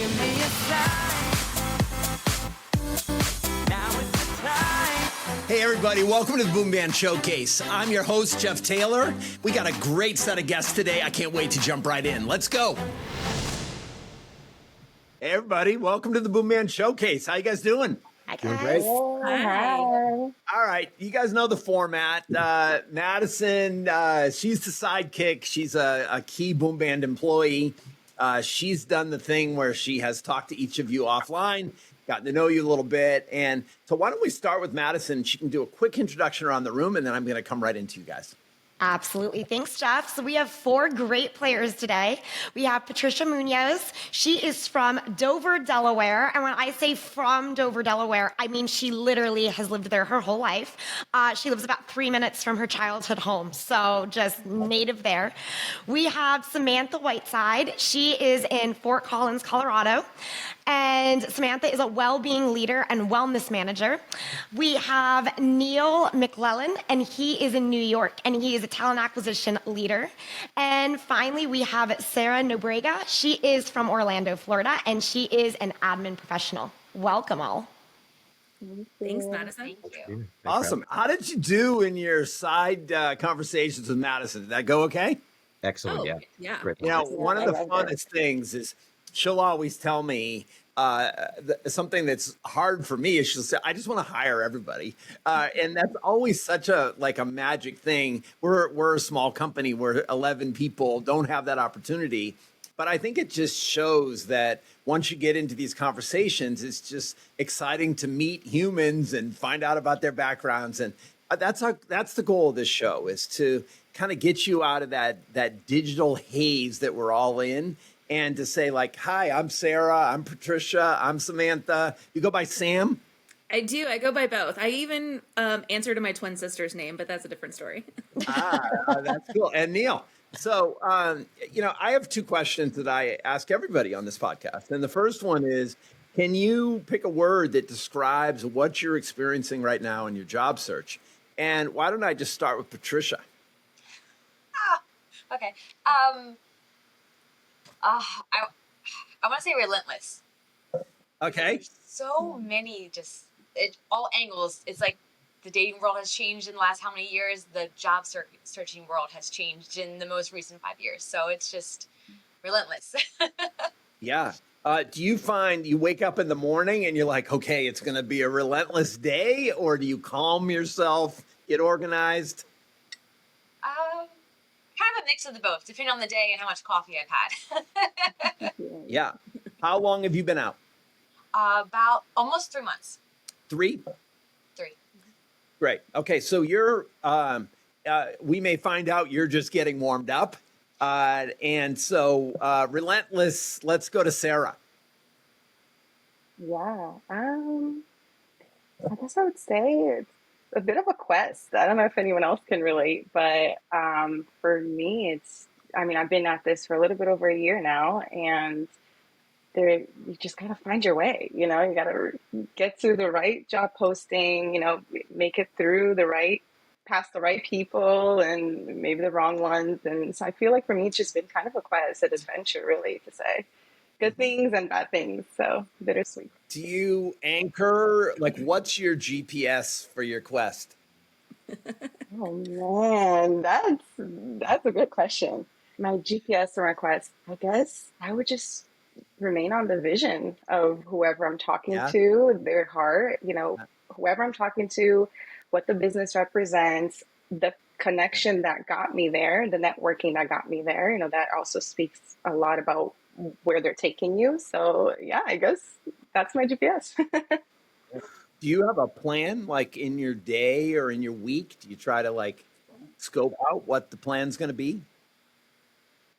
Give me a sign. Now is the time. Hey everybody, welcome to the Boomband Showcase. I'm your host, Jeff Taylor. We got a great set of guests today. I can't wait to jump right in. Let's go. Hey everybody, welcome to the Boomband Showcase. How you guys doing? Hi, Doing guys. great. Hi. All right, you guys know the format. Madison, she's the sidekick. She's a key Boomband employee. She's done the thing where she has talked to each of you offline, gotten to know you a little bit. And so why don't we start with Madison? She can do a quick introduction around the room, and then I'm going to come right into you guys. Absolutely. Thanks, Jeff. So we have 4 great players today. We have Patricia Munoz. She is from Dover, Delaware. And when I say from Dover, Delaware, I mean she literally has lived there her whole life. She lives about 3 minutes from her childhood home, so just native there. We have Samantha Whiteside. She is in Fort Collins, Colorado. And Samantha is a well-being leader and wellness manager. We have Neil McClellan, and he is in New York, and he is a talent acquisition leader. And finally, we have Sarah Nobrega. She is from Orlando, Florida, and she is an admin professional. Welcome all. Thanks, Madison. Thank you. Awesome. How did you do in your side conversations with Madison? Did that go okay? Excellent. Oh, Yeah. yeah. Great. You know, one of the funnest things is she'll always tell me something that's hard for me is she'll say, I just want to hire everybody. And that's always such a magic thing. We're a small company. We're 11 people, don't have that opportunity. But I think it just shows that once you get into these conversations, it's just exciting to meet humans and find out about their backgrounds. And that's the goal of this show, is to kind of get you out of that digital haze that we're all in, and to say like, hi, I'm Sarah, I'm Patricia, I'm Samantha. You go by Sam? I do. I go by both. I even answer to my twin sister's name, but that's a different story. That's cool. And Neil. So, I have 2 questions that I ask everybody on this podcast. And the first one is, can you pick a word that describes what you're experiencing right now in your job search? And why don't I just start with Patricia? Okay. I want to say relentless. Okay. There's so many, all angles. It's like the dating world has changed in the last how many years? The job searching world has changed in the most recent 5 years. So it's just relentless. Yeah. Do you find you wake up in the morning and you're like, okay, it's going to be a relentless day? Or do you calm yourself, get organized? Kind of a mix of the both, depending on the day and how much coffee I've had. Yeah. How long have you been out? About almost 3 months. 3? 3. Great. Okay. So you're, we may find out you're just getting warmed up. And so relentless, let's go to Sarah. Yeah. I guess I would say it's a bit of a quest. I don't know if anyone else can relate, but for me, I've been at this for a little bit over a year now, and you just gotta find your way. You gotta get through the right job posting, make it through past the right people and maybe the wrong ones. And so I feel like for me, it's just been kind of a quest, an adventure, really, to say good things and bad things. So bittersweet. Do you anchor, what's your GPS for your quest? Oh man, that's a good question. My GPS or my quest, I guess I would just remain on the vision of whoever I'm talking to, their heart, whoever I'm talking to, what the business represents, the connection that got me there, the networking that got me there. That also speaks a lot about where they're taking you. So yeah, I guess that's my GPS. Do you have a plan, in your day or in your week? Do you try to scope out what the plan's going to be?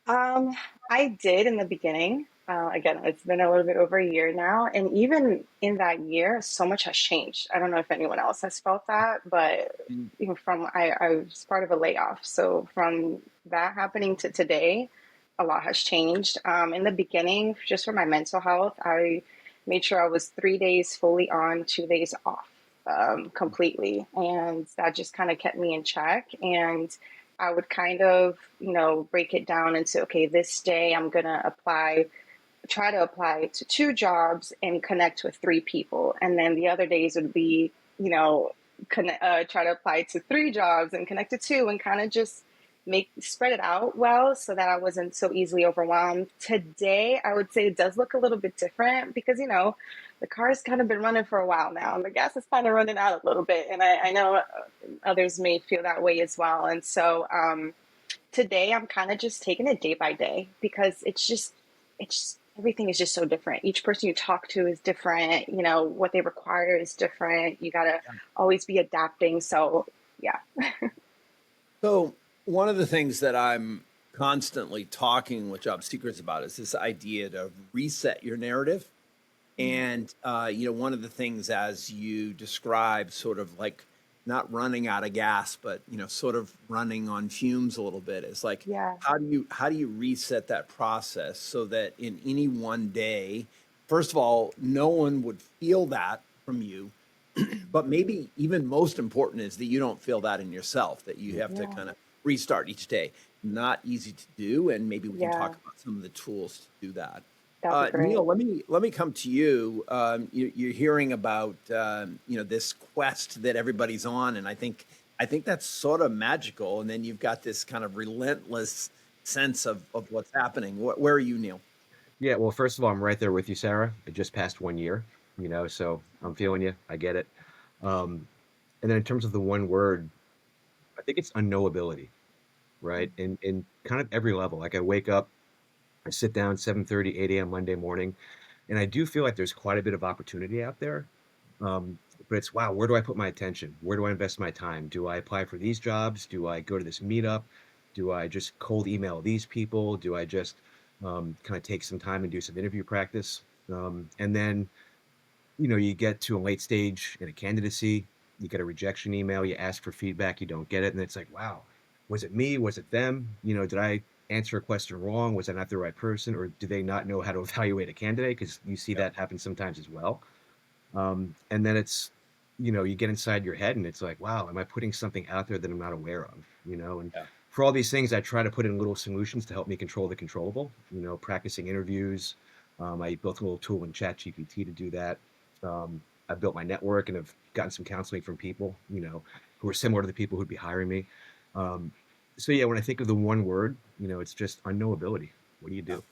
I did in the beginning. Again, it's been a little bit over a year now. And even in that year, so much has changed. I don't know if anyone else has felt that, but I was part of a layoff. So from that happening to today, a lot has changed. In the beginning, just for my mental health, I made sure I was 3 days fully on, 2 days off, completely. And that just kind of kept me in check. And I would kind of, break it down into, okay, this day I'm going to apply try to apply to 2 jobs and connect with 3 people. And then the other days would be, try to apply to 3 jobs and connect to 2 and kind of just spread it out well so that I wasn't so easily overwhelmed. Today, I would say it does look a little bit different because, the car's kind of been running for a while now and the gas is kind of running out a little bit. And I know others may feel that way as well. And so today I'm kind of just taking it day by day because it's everything is just so different. Each person you talk to is different. What they require is different. You got to always be adapting. So, yeah. So one of the things that I'm constantly talking with job seekers about is this idea to reset your narrative. And, one of the things as you describe sort of like not running out of gas, but, sort of running on fumes a little bit is like, Yeah. how do you reset that process so that in any one day, first of all, no one would feel that from you, but maybe even most important is that you don't feel that in yourself, that you have to kind of restart each day. Not easy to do. And maybe we can talk about some of the tools to do that. That'd be great. Neil, let me come to you. You're hearing about this quest that everybody's on, and I think that's sort of magical. And then you've got this kind of relentless sense of what's happening. Where are you, Neil? Yeah, well, first of all, I'm right there with you, Sarah. It just passed 1 year, so I'm feeling you. I get it. And then in terms of the one word, I think it's unknowability, right? In kind of every level. Like I wake up, I sit down 7:30, 8 a.m. Monday morning, and I do feel like there's quite a bit of opportunity out there. But it's, wow, where do I put my attention? Where do I invest my time? Do I apply for these jobs? Do I go to this meetup? Do I just cold email these people? Do I just kind of take some time and do some interview practice? And then, you get to a late stage in a candidacy, you get a rejection email, you ask for feedback, you don't get it. And it's like, wow, was it me? Was it them? Did I answer a question wrong? Was I not the right person? Or do they not know how to evaluate a candidate? Because you see that happen sometimes as well. And then it's, you get inside your head and it's like, wow, am I putting something out there that I'm not aware of? And for all these things, I try to put in little solutions to help me control the controllable, practicing interviews. I built a little tool in ChatGPT to do that. I built my network and have gotten some counseling from people, who are similar to the people who'd be hiring me. So yeah, when I think of the one word, it's just unknowability. What do you do?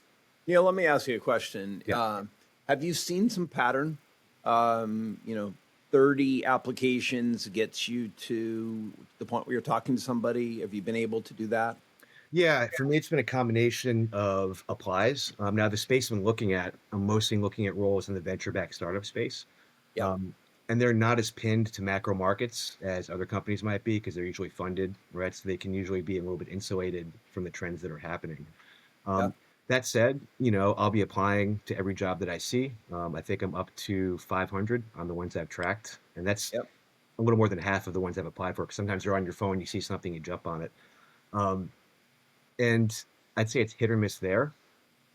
Neil, let me ask you a question. Yeah. Have you seen some pattern? 30 applications gets you to the point where you're talking to somebody. Have you been able to do that? Yeah, for me, it's been a combination of applies. Now, the space I'm looking at, I'm mostly looking at roles in the venture-backed startup space. Yeah. And they're not as pinned to macro markets as other companies might be because they're usually funded, right? So they can usually be a little bit insulated from the trends that are happening. That said, I'll be applying to every job that I see. I think I'm up to 500 on the ones I've tracked. And that's a little more than half of the ones I've applied for. Because sometimes you're on your phone, you see something, you jump on it. And I'd say it's hit or miss there.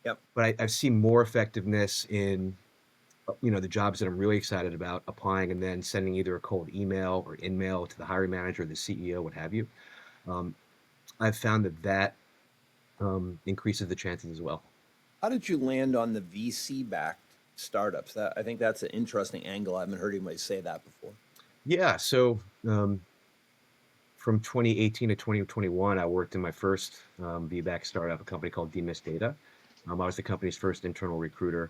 But I've seen more effectiveness in the jobs that I'm really excited about applying and then sending either a cold email or in-mail to the hiring manager, the CEO, what have you. I've found that increases the chances as well. How did you land on the VC-backed startups? I think that's an interesting angle. I haven't heard anybody say that before. Yeah, so from 2018 to 2021, I worked in my first VC-backed startup, a company called Demis Data. I was the company's first internal recruiter.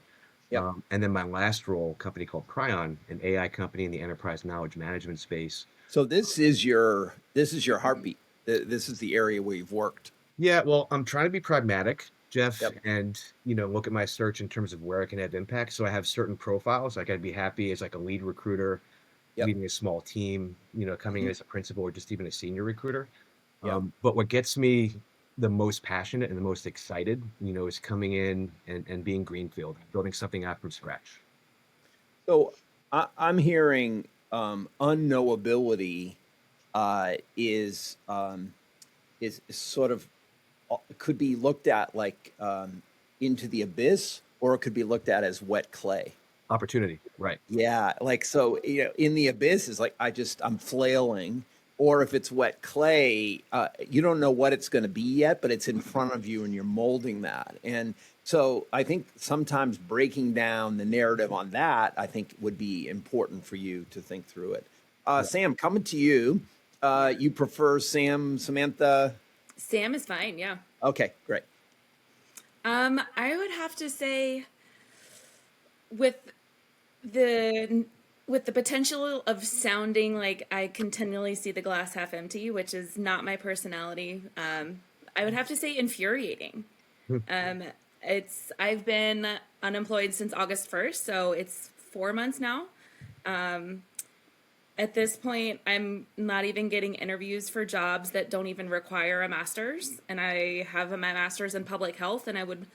And then my last role, a company called Prion, an AI company in the enterprise knowledge management space. So this is your heartbeat. This is the area where you've worked. Yeah, well, I'm trying to be pragmatic, Jeff, and look at my search in terms of where I can have impact. So I have certain profiles. Like I'd be happy as like a lead recruiter, leading a small team, coming in as a principal or just even a senior recruiter. But what gets me the most passionate and the most excited, is coming in and being greenfield, building something out from scratch. So I'm hearing unknowability is sort of could be looked at like into the abyss, or it could be looked at as wet clay. Opportunity, right? Yeah, like so in the abyss is like I'm flailing. Or if it's wet clay, you don't know what it's going to be yet, but it's in front of you and you're molding that. And So I think sometimes breaking down the narrative on that, I think would be important for you to think through it. Sam, coming to you. You prefer Sam, Samantha? Sam is fine. Yeah. Okay, great. I would have to say with the with the potential of sounding like I continually see the glass half empty, which is not my personality. I would have to say infuriating. I've been unemployed since August 1st, so it's 4 months now. At this point, I'm not even getting interviews for jobs that don't even require a master's, and I have my master's in public health, and I would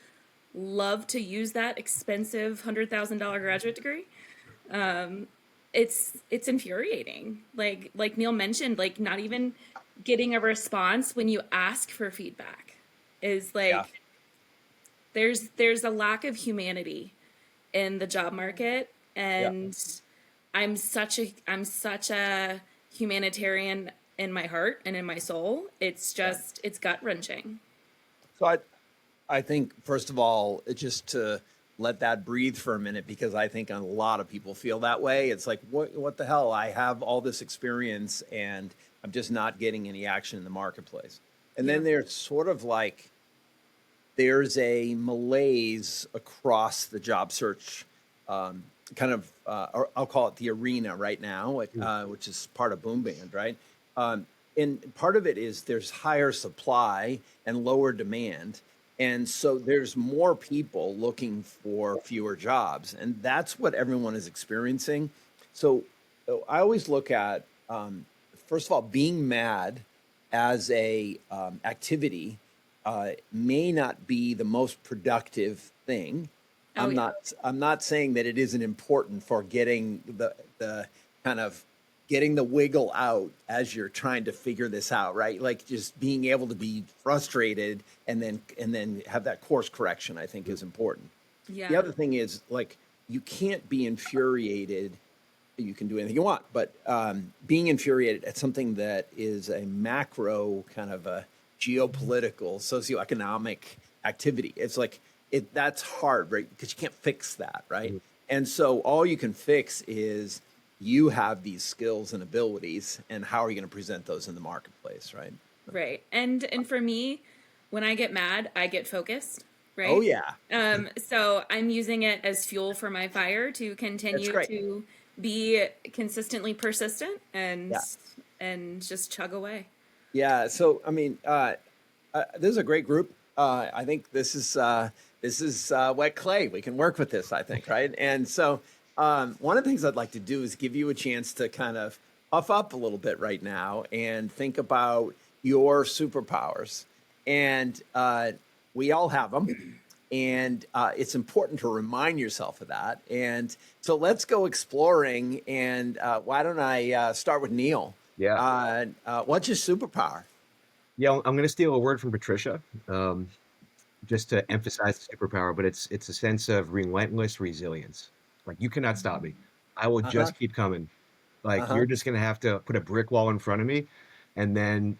love to use that expensive $100,000 graduate degree. It's infuriating. Like Neil mentioned, like not even getting a response when you ask for feedback is like Yeah. there's a lack of humanity in the job market, and I'm such a humanitarian in my heart and in my soul. It's just it's gut-wrenching. So I think first of all, just to let that breathe for a minute, because I think a lot of people feel that way. It's like, what the hell? I have all this experience and I'm just not getting any action in the marketplace. And then there's sort of like there's a malaise across the job search or I'll call it the arena right now, which is part of Boomband, right? And part of it is there's higher supply and lower demand. And so there's more people looking for fewer jobs. And that's what everyone is experiencing. So I always look at, first of all, being mad as a activity may not be the most productive thing. I'm not saying that it isn't important for getting the kind of getting the wiggle out as you're trying to figure this out, right? Like just being able to be frustrated and then have that course correction, I think is important. Yeah. The other thing is like you can't be infuriated. You can do anything you want, but being infuriated at something that is a macro kind of a geopolitical, socioeconomic activity. It's like that's hard, right? Because you can't fix that, right? And so all you can fix is you have these skills and abilities, and how are you going to present those in the marketplace, right? Right. And for me, when I get mad, I get focused, right? Oh yeah. So I'm using it as fuel for my fire to continue to be consistently persistent and just chug away. Yeah. So I mean, this is a great group. I think this is wet clay. We can work with this, I think, right? And so one of the things I'd like to do is give you a chance to kind of puff up a little bit right now and think about your superpowers. And we all have them. And it's important to remind yourself of that. And so let's go exploring. And why don't I start with Neil? Yeah. What's your superpower? Yeah, I'm going to steal a word from Patricia, just to emphasize the superpower, but it's a sense of relentless resilience. Like you cannot stop me. I will just keep coming. Like you're just going to have to put a brick wall in front of me and then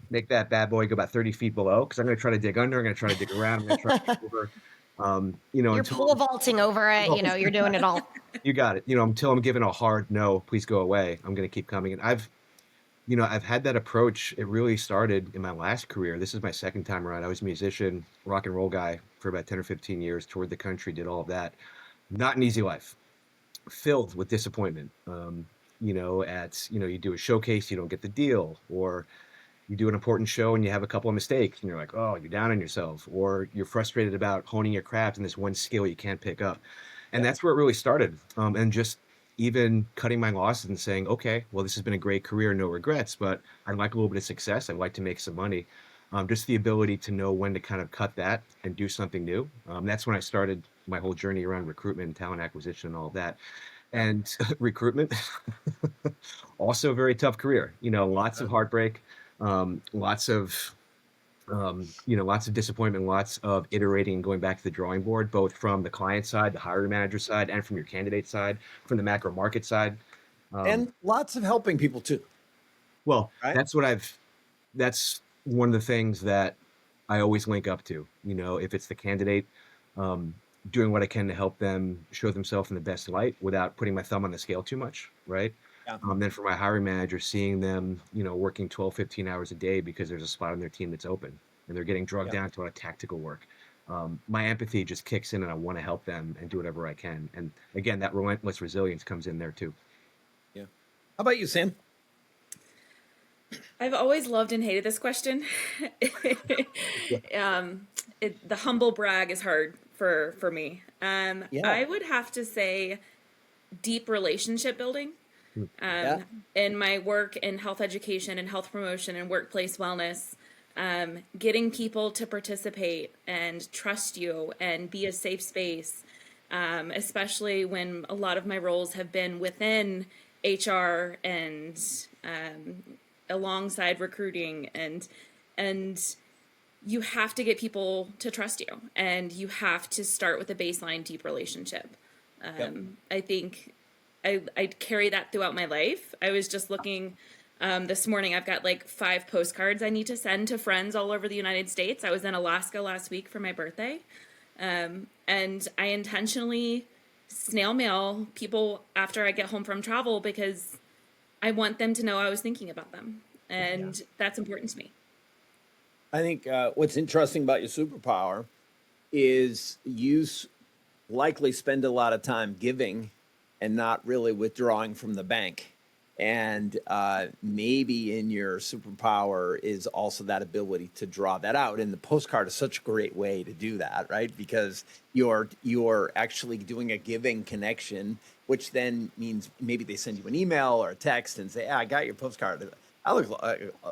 make that bad boy go about 30 feet below, because I'm going to try to dig under. I'm going to try to dig around. I'm going to try to dig over. You're pole vaulting over it. You're doing it all. You got it. Until I'm given a hard no, please go away, I'm going to keep coming. And I've had that approach. It really started in my last career. This is my second time around. I was a musician, rock and roll guy for about 10 or 15 years, toured the country, did all of that. Not an easy life, filled with disappointment. You do a showcase, you don't get the deal, or you do an important show and you have a couple of mistakes and you're like, oh, you're down on yourself, or you're frustrated about honing your craft and this one skill you can't pick up. And that's where it really started. And just even cutting my losses and saying, okay, well, this has been a great career, no regrets, but I'd like a little bit of success. I'd like to make some money. Just the ability to know when to kind of cut that and do something new. That's when I started my whole journey around recruitment and talent acquisition and all of that. And recruitment, also a very tough career. Lots of heartbreak, lots of disappointment, lots of iterating and going back to the drawing board, both from the client side, the hiring manager side, and from your candidate side, from the macro market side. And lots of helping people too. Well, right? That's one of the things that I always link up to. If it's the candidate, doing what I can to help them show themselves in the best light without putting my thumb on the scale too much, right? Yeah. Then for my hiring manager, seeing them, working 12, 15 hours a day because there's a spot on their team that's open and they're getting drugged Yeah. down to a lot of tactical work. My empathy just kicks in and I want to help them and do whatever I can. And again, that relentless resilience comes in there too. Yeah. How about you, Sam? I've always loved and hated this question. The humble brag is hard for me. Yeah. I would have to say deep relationship building. Yeah. In my work in health education and health promotion and workplace wellness, getting people to participate and trust you and be a safe space, especially when a lot of my roles have been within HR and alongside recruiting, and you have to get people to trust you, and you have to start with a baseline deep relationship. I think I carry that throughout my life. I was just looking this morning. I've got like 5 postcards I need to send to friends all over the United States. I was in Alaska last week for my birthday, and I intentionally snail mail people after I get home from travel because I want them to know I was thinking about them, and that's important to me. I think what's interesting about your superpower is likely spend a lot of time giving and not really withdrawing from the bank. And maybe in your superpower is also that ability to draw that out. And the postcard is such a great way to do that, right? Because you're actually doing a giving connection, which then means maybe they send you an email or a text and say, I got your postcard. I look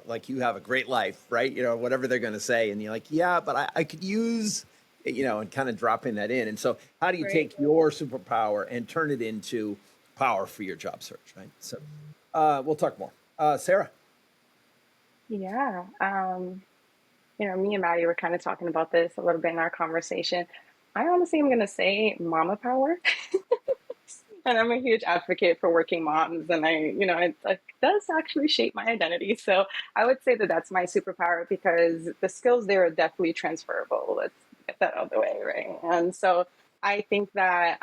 like you have a great life, right? Whatever they're going to say. And you're like, yeah, but I could use, and kind of dropping that in. And so how do you take your superpower and turn it into power for your job search, right? So we'll talk more. Sarah. Yeah. Me and Maddie were kind of talking about this a little bit in our conversation. I honestly am going to say mama power. And I'm a huge advocate for working moms, and it does actually shape my identity. So I would say that that's my superpower because the skills there are definitely transferable. Let's get that out of the way, right? And so I think that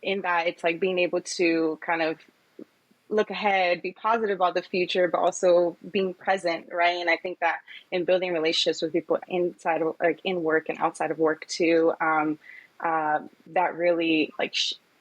in that it's like being able to kind of look ahead, be positive about the future, but also being present, right? And I think that in building relationships with people inside of like in work and outside of work too, that really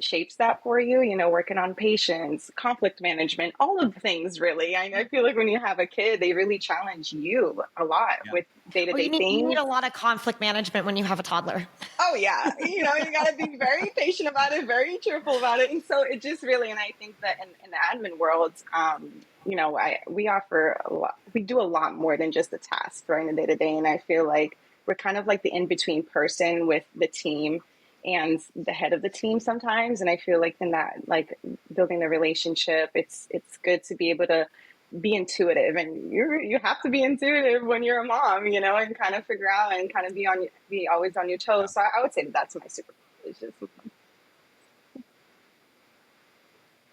shapes that for you, working on patience, conflict management, all of the things really. I feel like when you have a kid, they really challenge you a lot with day-to-day you things. need a lot of conflict management when you have a toddler. Oh yeah. You got to be very patient about it, very cheerful about it. And so it just really, and I think that in the admin world, we offer a lot, we do a lot more than just a task during the day to day. And I feel like we're kind of like the in-between person with the team and the head of the team sometimes. And I feel like in that, like building the relationship, it's good to be able to be intuitive, and you have to be intuitive when you're a mom, and kind of figure out and kind of be always on your toes. Yeah. So I would say that's my superpower. It's just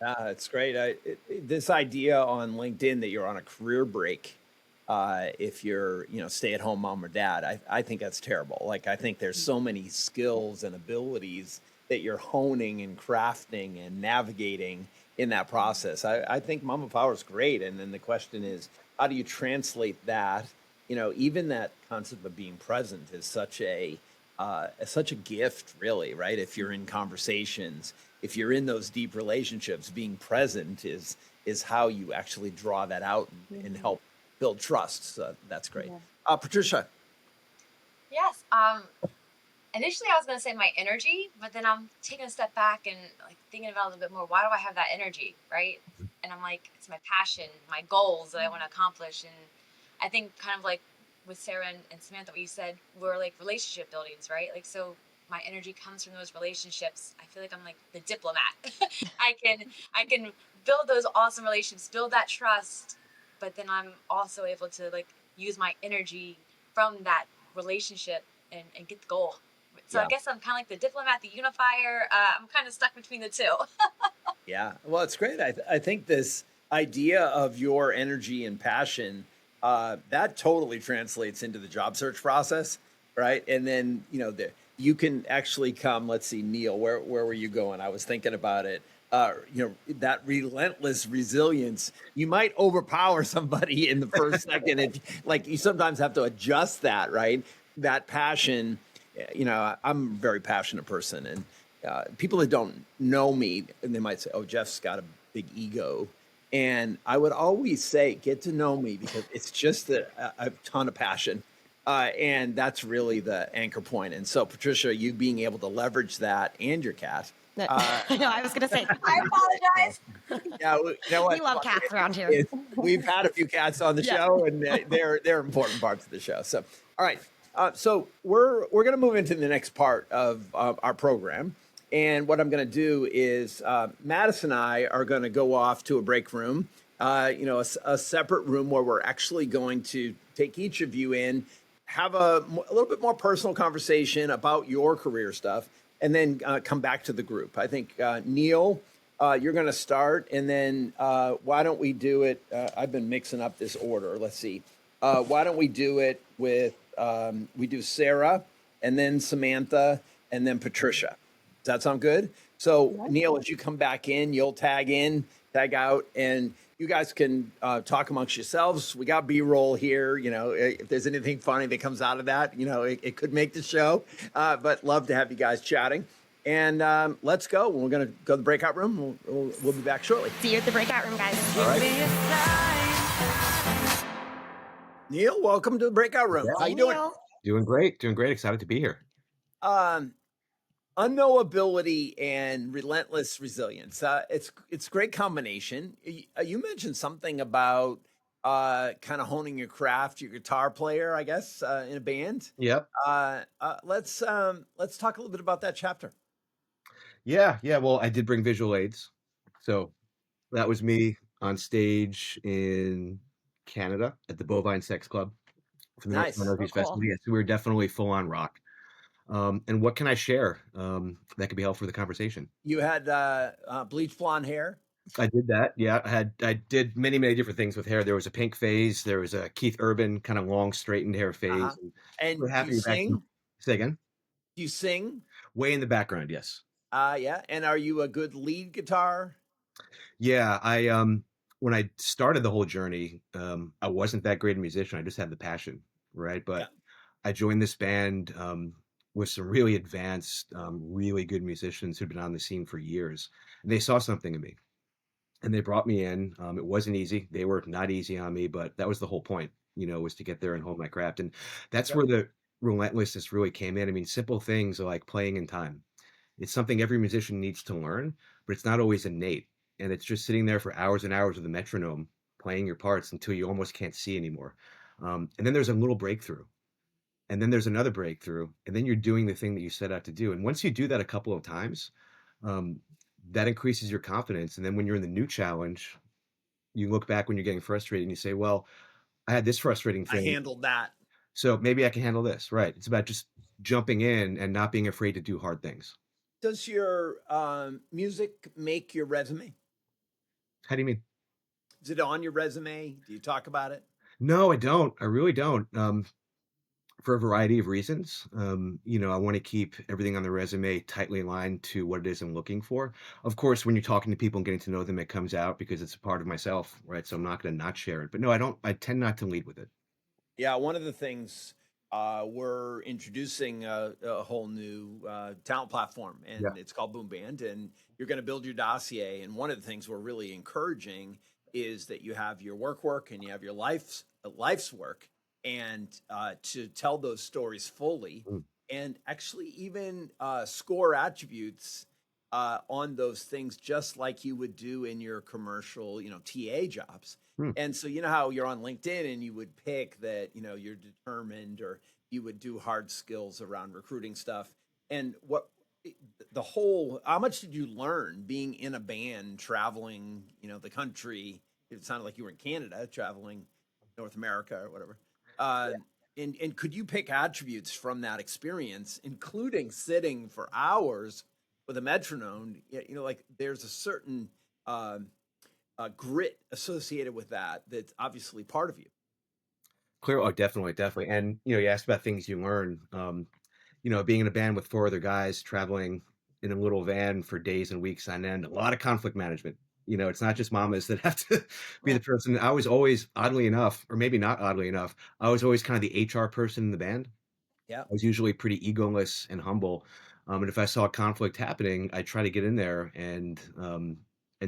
It's great. This idea on LinkedIn that you're on a career break, if you're, stay-at-home mom or dad, I think that's terrible. Like, I think there's so many skills and abilities that you're honing and crafting and navigating in that process. I think mama power is great. And then the question is, how do you translate that? Even that concept of being present is such a gift, really, right? If you're in conversations, if you're in those deep relationships, being present is how you actually draw that out and help build trust. So that's great. Yeah. Patricia. Yes. Initially I was going to say my energy, but then I'm taking a step back and like thinking about it a little bit more. Why do I have that energy, right? And I'm like, it's my passion, my goals that I want to accomplish. And I think kind of like with Sarah and Samantha, what you said, we're like relationship buildings, right? Like, so my energy comes from those relationships. I feel like I'm like the diplomat. I can build those awesome relationships, build that trust, but then I'm also able to like use my energy from that relationship and get the goal. So I guess I'm kind of like the diplomat, the unifier. I'm kind of stuck between the two. Yeah, well, it's great. I think this idea of your energy and passion, that totally translates into the job search process, right? And then, you can actually come. Let's see, Neil, where were you going? I was thinking about it. That relentless resilience. You might overpower somebody in the first second. If like you sometimes have to adjust that, right? That passion. I'm a very passionate person, and people that don't know me, and they might say, "Oh, Jeff's got a big ego." And I would always say, get to know me because it's just a ton of passion. And that's really the anchor point. And so, Patricia, you being able to leverage that and your cat. No, I was going to say, I apologize. Yeah, you know what? we love cats around here. We've had a few cats on the Yeah. show, and they're important parts of the show. So, all right. So we're going to move into the next part of our program. And what I'm going to do is Madison and I are going to go off to a break room, a separate room where we're actually going to take each of you in, have a little bit more personal conversation about your career stuff, and then come back to the group. I think, Neil, you're going to start, and then why don't we do it? I've been mixing up this order. Let's see. Why don't we do it with, we do Sarah, and then Samantha, and then Patricia. Does that sound good? So, Neil, as you come back in, you'll tag in, tag out, and you guys can talk amongst yourselves. We got B-roll here. If there's anything funny that comes out of that, it could make the show. But love to have you guys chatting. And let's go. We're going to go to the breakout room. We'll be back shortly. See you at the breakout room, guys. All right. Give me a sign. Neil, welcome to the breakout room. Yeah. How you doing? Neil. Doing great. Excited to be here. Unknowability and relentless resilience. It's a great combination. You mentioned something about kind of honing your craft, your guitar player, I guess, in a band. Yep. Let's talk a little bit about that chapter. Yeah. Well, I did bring visual aids, so that was me on stage in Canada at the Bovine Sex Club for the Nice. Northeast Cool. Festival. Yes, we were definitely full on rock. And what can I share that could be helpful for the conversation? You had bleach blonde hair. I did that. Yeah, I did many different things with hair. There was a pink phase. There was a Keith Urban kind of long straightened hair phase. Uh-huh. And we're do happy you with that. sing? Say again. Do you sing? Way in the background, yes. Yeah. And are you a good lead guitar? Yeah, I when I started the whole journey, I wasn't that great a musician. I just had the passion, right? But Yeah. I joined this band with some really advanced, really good musicians who'd been on the scene for years, and they saw something in me, and they brought me in. It wasn't easy. They were not easy on me, but that was the whole point, was to get there and hone my craft, and that's Yep. where the relentlessness really came in. I mean, simple things like playing in time. It's something every musician needs to learn, but it's not always innate. And it's just sitting there for hours and hours with a metronome, playing your parts until you almost can't see anymore. And then there's a little breakthrough. And then there's another breakthrough. And then you're doing the thing that you set out to do. And once you do that a couple of times, that increases your confidence. And then when you're in the new challenge, you look back when you're getting frustrated and you say, well, I had this frustrating I thing. handled that. So maybe I can handle this. Right. It's about just jumping in and not being afraid to do hard things. Does your music make your resume? How do you mean? Is it on your resume? Do you talk about it? No, I don't. I really don't. For a variety of reasons. I want to keep everything on the resume tightly aligned to what it is I'm looking for. Of course, when you're talking to people and getting to know them, it comes out because it's a part of myself, right? So I'm not going to not share it. But no, I don't. I tend not to lead with it. Yeah, one of the things we're introducing a whole new talent platform, and Yeah. it's called Boomband, and you're going to build your dossier. And one of the things we're really encouraging is that you have your work and you have your life's work, and to tell those stories fully, Mm. and actually even score attributes on those things, just like you would do in your commercial, TA jobs. Hmm. And so, how you're on LinkedIn and you would pick that, you're determined, or you would do hard skills around recruiting stuff. And how much did you learn being in a band, traveling, the country? It sounded like you were in Canada, traveling North America or whatever. And could you pick attributes from that experience, including sitting for hours with a metronome? Like there's a certain grit associated with that that's obviously part of you. Clear. Oh, definitely. And you asked about things you learn. being in a band with 4 other guys traveling in a little van for days and weeks on end, a lot of conflict management. It's not just mamas that have to be the person. I was always, oddly enough, or maybe not oddly enough, I was always kind of the HR person in the band. Yeah. I was usually pretty egoless and humble. And if I saw conflict happening, I'd try to get in there and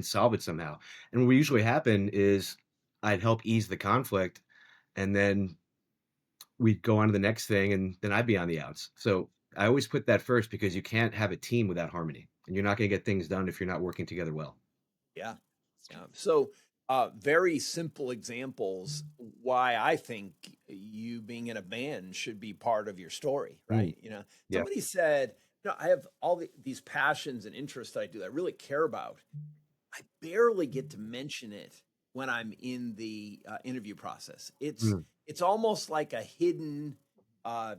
solve it somehow. And what would usually happen is I'd help ease the conflict, and then we'd go on to the next thing, and then I'd be on the outs. So I always put that first, because you can't have a team without harmony, and you're not going to get things done if you're not working together well. Yeah. Yeah. So, very simple examples why I think you being in a band should be part of your story, right? Yeah. Somebody said, I have all these passions and interests that I do that I really care about. I barely get to mention it when I'm in the interview process. It's almost like a hidden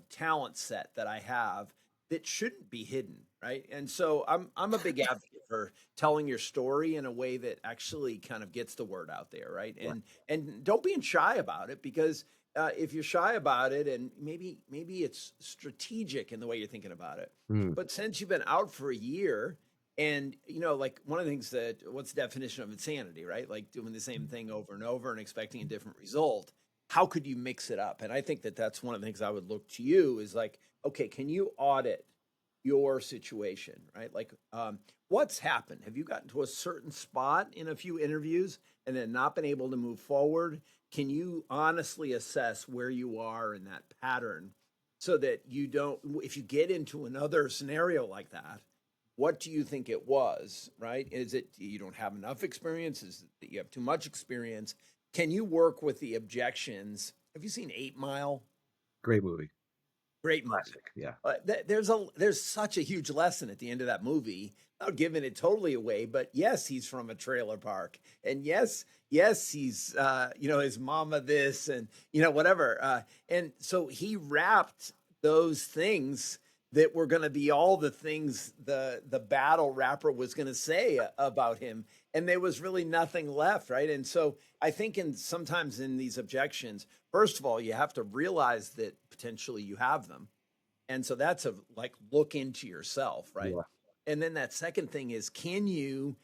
talent set that I have that shouldn't be hidden, right? And so I'm a big advocate for telling your story in a way that actually kind of gets the word out there, right? And don't be shy about it, because if you're shy about it, and maybe it's strategic in the way you're thinking about it, but since you've been out for a year, and like one of the things what's the definition of insanity, right? Like doing the same thing over and over and expecting a different result. How could you mix it up? And I think that that's one of the things I would look to you is like, okay, can you audit your situation, right? Like, what's happened? Have you gotten to a certain spot in a few interviews and then not been able to move forward? Can you honestly assess where you are in that pattern, so that you don't, if you get into another scenario like that, what do you think it was, right? Is it you don't have enough experience? Is it that you have too much experience? Can you work with the objections? Have you seen 8 Mile? Great movie. Great movie. Classic. Yeah. There's such a huge lesson at the end of that movie. Not giving it totally away, but yes, he's from a trailer park, and yes, he's his mama this, and whatever, and so he wrapped those things that were going to be all the things the battle rapper was going to say about him, and there was really nothing left, right? And so I think sometimes in these objections, first of all, you have to realize that potentially you have them, and so that's look into yourself, right? Yeah. And then that second thing is, can you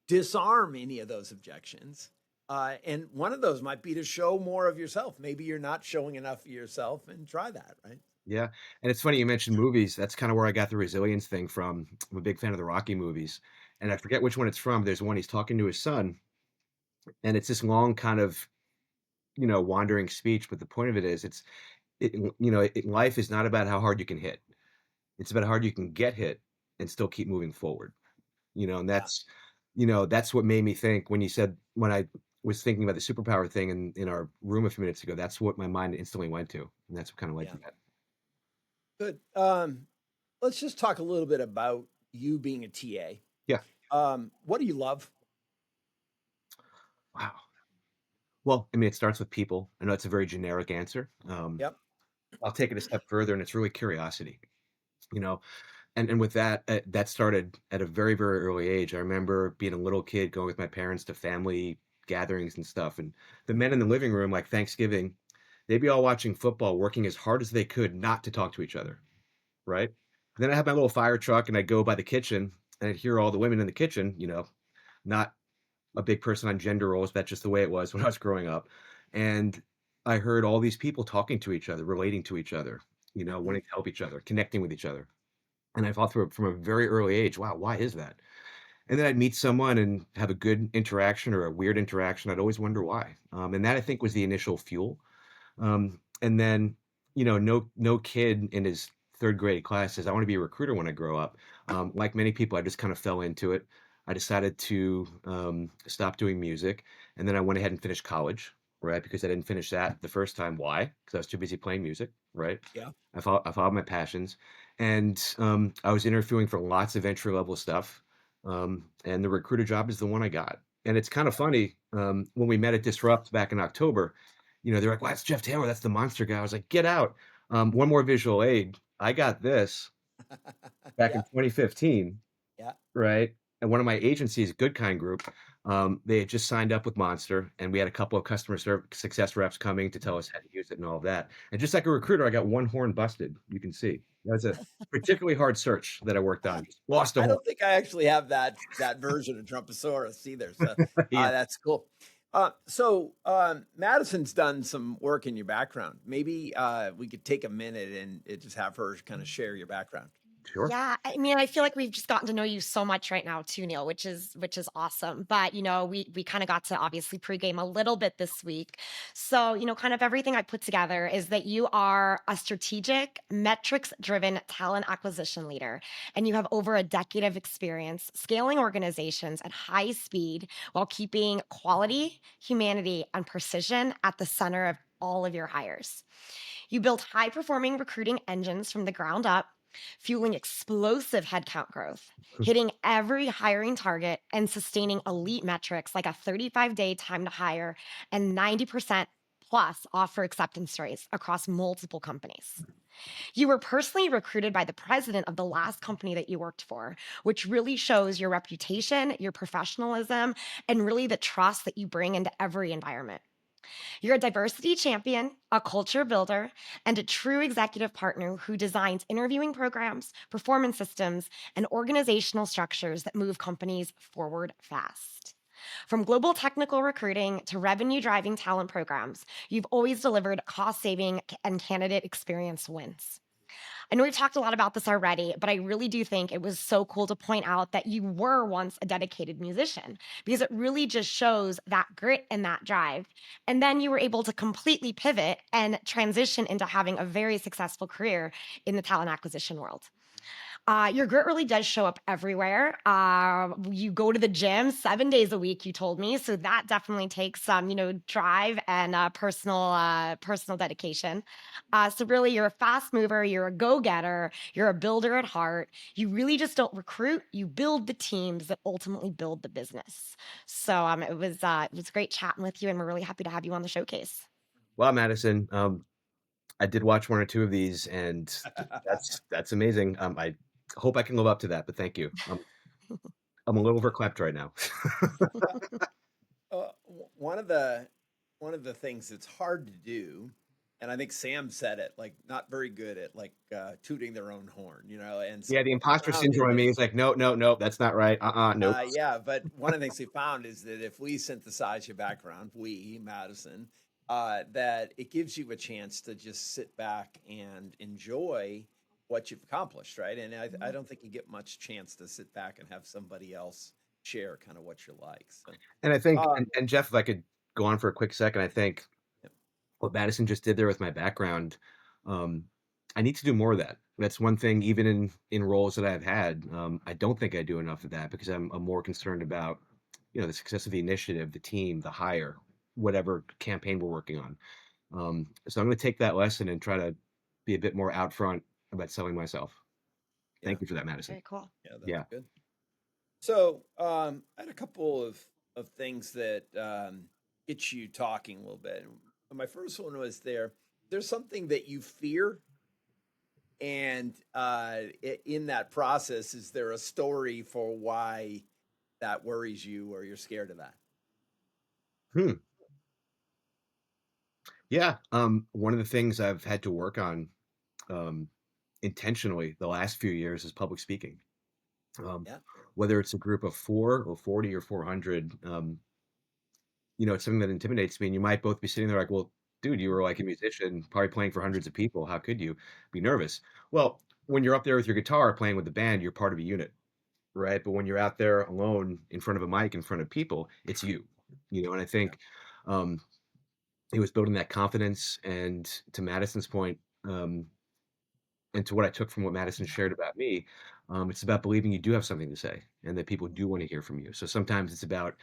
disarm any of those objections? And one of those might be to show more of yourself. Maybe you're not showing enough of yourself, and try that, right? Yeah. And it's funny you mentioned movies. That's kind of where I got the resilience thing from. I'm a big fan of the Rocky movies. And I forget which one it's from. There's one he's talking to his son, and it's this long kind of, wandering speech. But the point of it is, life is not about how hard you can hit. It's about how hard you can get hit and still keep moving forward. And that's what made me think when I was thinking about the superpower thing in our room a few minutes ago. That's what my mind instantly went to. And that's what kind of led to that. Good. Let's just talk a little bit about you being a TA. Yeah. What do you love? Wow. Well, I mean, it starts with people. I know it's a very generic answer. Yep. I'll take it a step further, and it's really curiosity. And with that, that started at a very, very early age. I remember being a little kid going with my parents to family gatherings and stuff, and the men in the living room, like Thanksgiving, they'd be all watching football, working as hard as they could not to talk to each other, right? And then I had my little fire truck, and I'd go by the kitchen, and I'd hear all the women in the kitchen, not a big person on gender roles. That's just the way it was when I was growing up. And I heard all these people talking to each other, relating to each other, wanting to help each other, connecting with each other. And I thought from a very early age, wow, why is that? And then I'd meet someone and have a good interaction or a weird interaction. I'd always wonder why. And that, I think, was the initial fuel. And then, no kid in his third grade class says, I want to be a recruiter when I grow up. Like many people, I just kind of fell into it. I decided to stop doing music. And then I went ahead and finished college, right? Because I didn't finish that the first time. Why? Because I was too busy playing music, right? Yeah. I followed my passions. And I was interviewing for lots of entry level stuff. And the recruiter job is the one I got. And it's kind of funny, when we met at Disrupt back in October, they're like, well, that's Jeff Taylor. That's the monster guy. I was like, get out. One more visual aid. I got this back in 2015. Yeah. Right. And one of my agencies, Good Kind Group, They had just signed up with Monster, and we had a couple of success reps coming to tell us how to use it and all of that. And just like a recruiter, I got one horn busted. You can see that was a particularly hard search that I worked on. Lost a I horn. don't think I actually have that version of Trumposaurus either. So Yeah, that's cool. Madison's done some work in your background. Maybe we could take a minute and just have her kind of share your background. sure. Yeah, I mean, I feel like we've just gotten to know you so much right now too, Neil, which is awesome. But we kind of got to obviously pregame a little bit this week. So, kind of everything I put together is that you are a strategic, metrics-driven talent acquisition leader, and you have over a decade of experience scaling organizations at high speed while keeping quality, humanity, and precision at the center of all of your hires. You built high-performing recruiting engines from the ground up, fueling explosive headcount growth, hitting every hiring target, and sustaining elite metrics like a 35-day time to hire and 90% plus offer acceptance rates across multiple companies. You were personally recruited by the president of the last company that you worked for, which really shows your reputation, your professionalism, and really the trust that you bring into every environment. You're a diversity champion, a culture builder, and a true executive partner who designs interviewing programs, performance systems, and organizational structures that move companies forward fast. From global technical recruiting to revenue driving talent programs, you've always delivered cost saving and candidate experience wins. I know we've talked a lot about this already, but I really do think it was so cool to point out that you were once a dedicated musician because it really just shows that grit and that drive. And then you were able to completely pivot and transition into having a very successful career in the talent acquisition world. Your grit really does show up everywhere. You go to the gym 7 days a week, you told me, so that definitely takes some, drive and personal dedication. So really, you're a fast mover, you're a go-getter, you're a builder at heart. You really just don't recruit; you build the teams that ultimately build the business. So it was great chatting with you, and we're really happy to have you on the showcase. Well, Madison, I did watch one or two of these, and that's amazing. I hope I can live up to that, but thank you. I'm a little overclapped right now. One of the things that's hard to do, and I think Sam said it, like not very good at like tooting their own horn, and so Yeah, the what we imposter found syndrome in me is is like, no, no, no, that's not right. Nope. yeah, but one of the things we found is that if we synthesize your background, Madison, that it gives you a chance to just sit back and enjoy what you've accomplished, right? And I don't think you get much chance to sit back and have somebody else share kind of what you're like. So, And I think, uh, and Jeff, if I could go on for a quick second, I think yeah, what Madison just did there with my background, um, I need to do more of that. That's one thing, even in roles that I've had, I don't think I do enough of that because I'm more concerned about, the success of the initiative, the team, the hire, whatever campaign we're working on. So I'm going to take that lesson and try to be a bit more out front about selling myself. yeah, Thank you for that, Madison. Very cool. yeah, that's Yeah. good. So, I had a couple of things that get you talking a little bit. My first one was there's something that you fear, and in that process, is there a story for why that worries you or you're scared of that? Hmm. Yeah. One of the things I've had to work on um, intentionally the last few years is public speaking. Um, Yeah, whether it's a group of 4 or 40 or 400, it's something that intimidates me. And you might both be sitting there like, well, dude, you were like a musician, probably playing for hundreds of people. How could you be nervous? Well, when you're up there with your guitar playing with the band, you're part of a unit, right? But when you're out there alone in front of a mic, in front of people, it's you, and I yeah, think um, it was building that confidence. And to Madison's point, and to what I took from what Madison shared about me, it's about believing you do have something to say and that people do want to hear from you. So sometimes it's about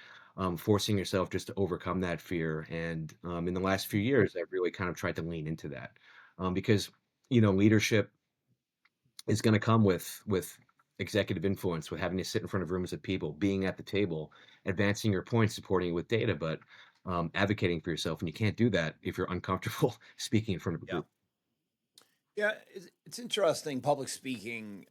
forcing yourself just to overcome that fear. And in the last few years, I've really kind of tried to lean into that because leadership is going to come with executive influence, with having to sit in front of rooms of people, being at the table, advancing your points, supporting it with data, but advocating for yourself. And you can't do that if you're uncomfortable speaking in front of a yeah. group. Yeah, it's interesting public speaking.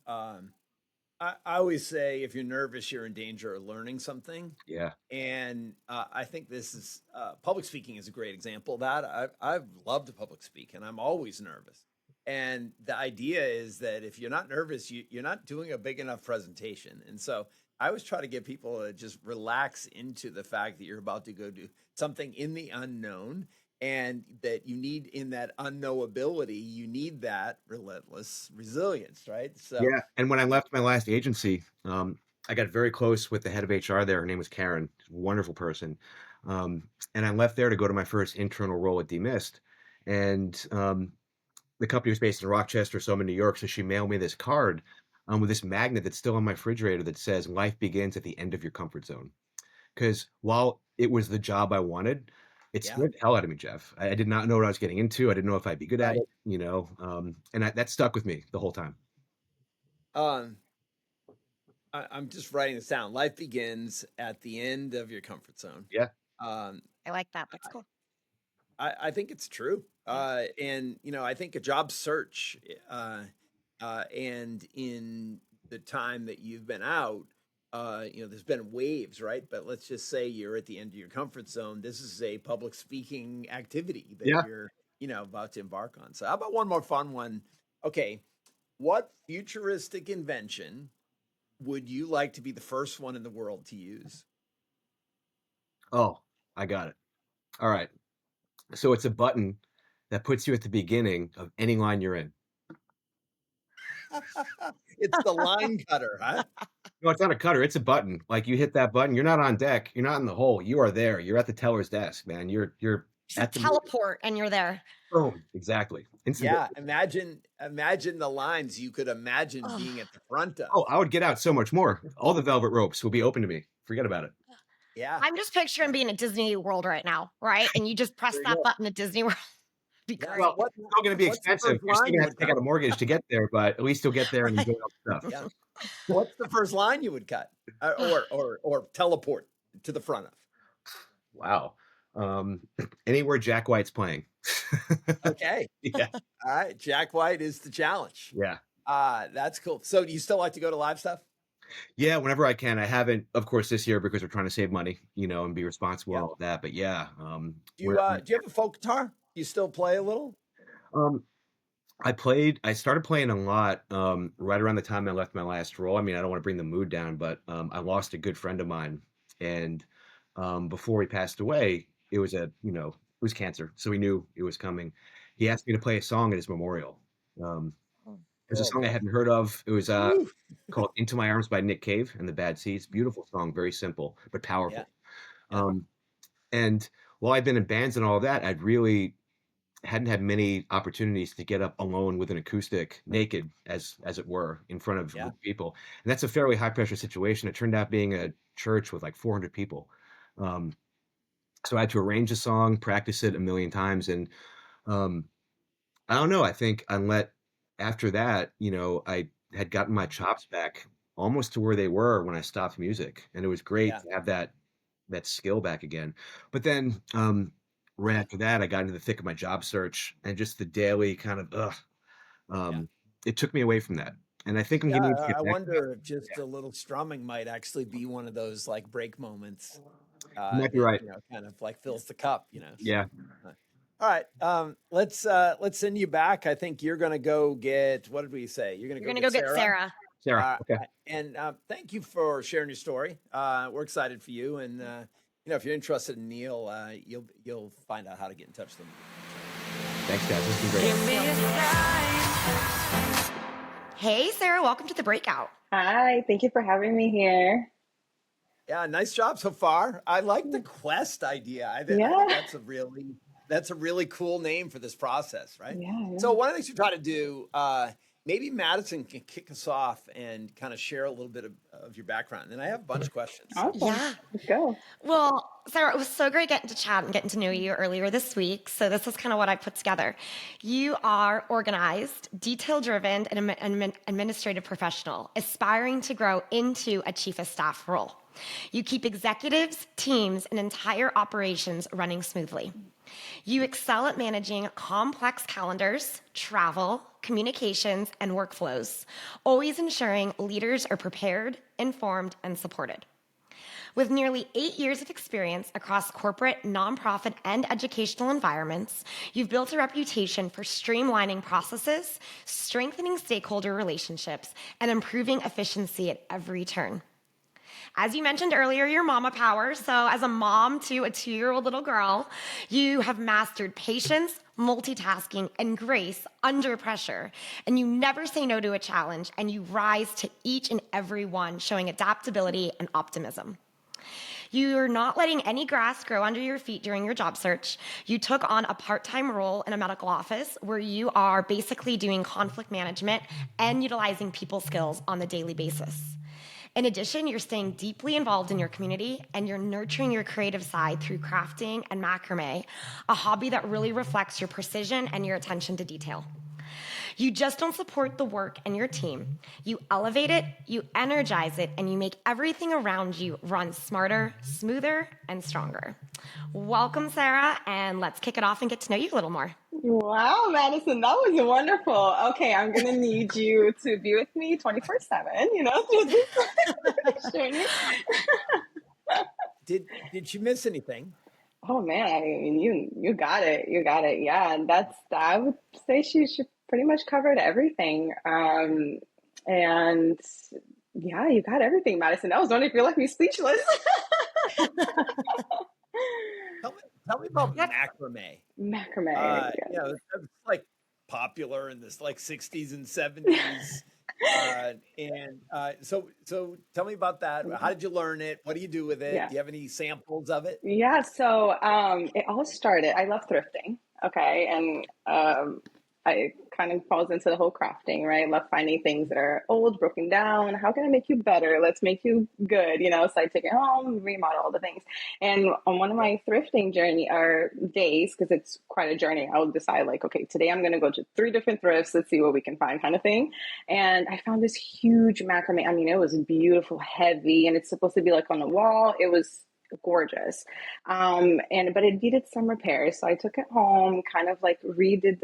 I always say if you're nervous, you're in danger of learning something. Yeah. And I think this is public speaking is a great example of that. I've loved to public speak, and I'm always nervous. And the idea is that if you're not nervous, you're not doing a big enough presentation. And so I always try to get people to just relax into the fact that you're about to go do something in the unknown, and that you need in that unknowability, you need that relentless resilience, right? So Yeah. And when I left my last agency, I got very close with the head of HR there. Her name was Karen, wonderful person. And I left there to go to my first internal role at Demist. And the company was based in Rochester, so I'm in New York. So she mailed me this card with this magnet that's still on my refrigerator that says, "Life begins at the end of your comfort zone." Because while it was the job I wanted, it yeah, scared the hell out of me, Jeff. I did not know what I was getting into. I didn't know if I'd be good at right. it, and that stuck with me the whole time. Um, I'm just writing this down. Life begins at the end of your comfort zone. Yeah. Um, I like that. That's cool. I think it's true. And I think a job search, and in the time that you've been out, there's been waves, right? But let's just say you're at the end of your comfort zone. This is a public speaking activity that Yeah. you're, about to embark on. So how about one more fun one? Okay. What futuristic invention would you like to be the first one in the world to use? Oh, I got it. All right. So it's a button that puts you at the beginning of any line you're in. It's the line cutter, huh? No, it's not a cutter. It's a button. Like you hit that button, you're not on deck. You're not in the hole. You are there. You're at the teller's desk, man. You're Just at the teleport and you're there. boom. Exactly. Instant. Yeah, imagine the lines you could imagine Oh. being at the front of. Oh, I would get out so much more. All the velvet ropes will be open to me. Forget about it. Yeah, I'm just picturing being at Disney World right now, right? And you just press There you that go. button at Disney World. Be Yeah, great. Well, what- it's still going to be what's the expensive. first You're still line going to you have to would take out a cut? mortgage to get there, but at least you'll get there and enjoy all the stuff. Yeah. What's the first line you would cut, or teleport to the front of? Wow. Anywhere Jack White's playing. Okay, Yeah. all right. Jack White is the challenge. Yeah. That's cool. So, do you still like to go to live stuff? Yeah, whenever I can. I haven't, of course, this year because we're trying to save money, and be responsible and all of that. But yeah, Do you have a folk guitar? You still play a little? I started playing a lot right around the time I left my last role. I mean, I don't want to bring the mood down, but I lost a good friend of mine, and before he passed away, it was cancer, so we knew it was coming. He asked me to play a song at his memorial. There's a song I hadn't heard of. It was Woo. called "Into My Arms" by Nick Cave and the Bad Seeds. Beautiful song, very simple but powerful. Yeah. And while I'd been in bands and all of that, I'd really hadn't had many opportunities to get up alone with an acoustic, naked as it were, in front of Yeah. people. And that's a fairly high pressure situation. It turned out being a church with like 400 people. So I had to arrange a song, practice it a million times, and I don't know. I think after that, I had gotten my chops back almost to where they were when I stopped music, and it was great Yeah. to have that skill back again. But then right after that, I got into the thick of my job search and just the daily kind of it took me away from that. And I think I'm Yeah, going to get I back to that. wonder if just a little strumming might actually be one of those like break moments. You might be right. Kind of like fills the cup. Yeah. All right. Let's send you back. I think you're gonna go get. What did we say? You're You're gonna go get Sarah. Sarah. Okay. And thank you for sharing your story. We're excited for you, and if you're interested in Neil, you'll find out how to get in touch with him. Thanks, guys. This has been Give great. me a sign. Hey, Sarah, welcome to the breakout. Hi, thank you for having me here. Yeah, nice job so far. I like the quest idea. I think Yeah. that's a really cool name for this process, right? Yeah. So one of the things we try to do, maybe Madison can kick us off and kind of share a little bit of your background. And I have a bunch of questions. Awesome. Yeah. Let's go. Well, Sarah, it was so great getting to chat and getting to know you earlier this week. So this is kind of what I put together. You are organized, detail-driven, and an administrative professional, aspiring to grow into a chief of staff role. You keep executives, teams, and entire operations running smoothly. You excel at managing complex calendars, travel, communications, and workflows, always ensuring leaders are prepared, informed, and supported. With nearly 8 years of experience across corporate, nonprofit, and educational environments, you've built a reputation for streamlining processes, strengthening stakeholder relationships, and improving efficiency at every turn. As you mentioned earlier, your mama power. So, as a mom to a 2-year-old little girl, you have mastered patience, multitasking, and grace under pressure. And you never say no to a challenge, and you rise to each and every one, showing adaptability and optimism. You're not letting any grass grow under your feet during your job search. You took on a part time role in a medical office where you are basically doing conflict management and utilizing people skills on the daily basis. In addition, you're staying deeply involved in your community and you're nurturing your creative side through crafting and macrame, a hobby that really reflects your precision and your attention to detail. You just don't support the work and your team. You elevate it, you energize it, and you make everything around you run smarter, smoother, and stronger. Welcome, Sarah, and let's kick it off and get to know you a little more. Wow, Madison, that was wonderful. Okay, I'm gonna need you to be with me 24/7. Through this journey. Did she miss anything? Oh man, I mean, you got it. You got it. Yeah, and I would say she pretty much covered everything. And yeah, you got everything, Madison. I was wondering if you left me speechless. Tell me about macrame. Macrame. It's like popular in this like 60s and 70s. So tell me about that. How did you learn it? What do you do with it? Yeah. Do you have any samples of it? Yeah, so it all started. I love thrifting, okay, and I kind of falls into the whole crafting, right? I love finding things that are old, broken down. How can I make you better? Let's make you good, So I take it home, remodel all the things. And on one of my thrifting journey or days, because it's quite a journey, I'll decide like, okay, today I'm going to go to 3 different thrifts. Let's see what we can find, kind of thing. And I found this huge macrame. I mean, it was beautiful, heavy, and it's supposed to be like on the wall. It was gorgeous. But it needed some repairs. So I took it home, kind of like redid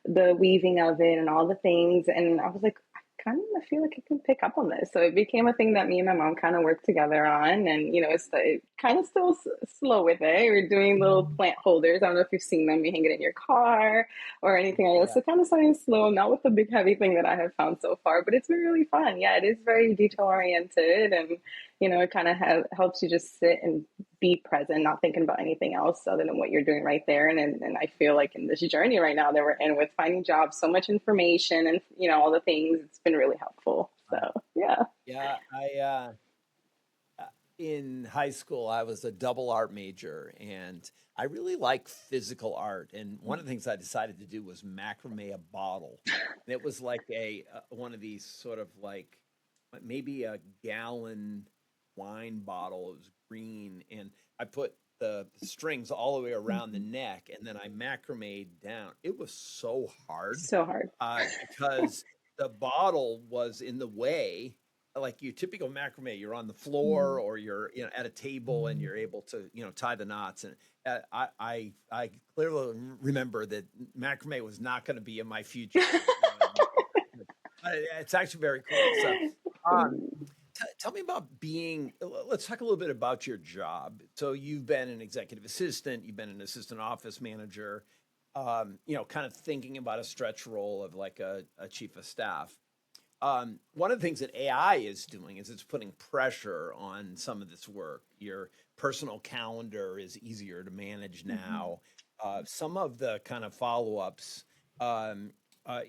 the weaving of it and all the things. And I was like, I feel like I can pick up on this. So it became a thing that me and my mom kind of worked together on. And, it kind of still slow with it. We're doing little plant holders. I don't know if you've seen them. You hang it in your car or anything like that. Yeah. So kind of starting slow, not with the big heavy thing that I have found so far, but it's been really fun. Yeah, it is very detail oriented. And, it kind of helps you just sit and be present, not thinking about anything else other than what you're doing right there. And I feel like in this journey right now that we're in with finding jobs, so much information and, all the things, it's been really helpful. So, yeah. Yeah. In high school, I was a double art major and I really like physical art. And one of the things I decided to do was macrame a bottle. And it was like one of these sort of like maybe a gallon wine bottle. It was green, and I put the strings all the way around the neck, and then I macrameed down. It was so hard, So hard. because the bottle was in the way. Like your typical macrame, you're on the floor or you're at a table and you're able to tie the knots. And I clearly remember that macrame was not going to be in my future. It's actually very cool. So, tell me about let's talk a little bit about your job. So you've been an executive assistant, you've been an assistant office manager, kind of thinking about a stretch role of like a chief of staff. One of the things that AI is doing is it's putting pressure on some of this work. Your personal calendar is easier to manage now. Some of the kind of follow-ups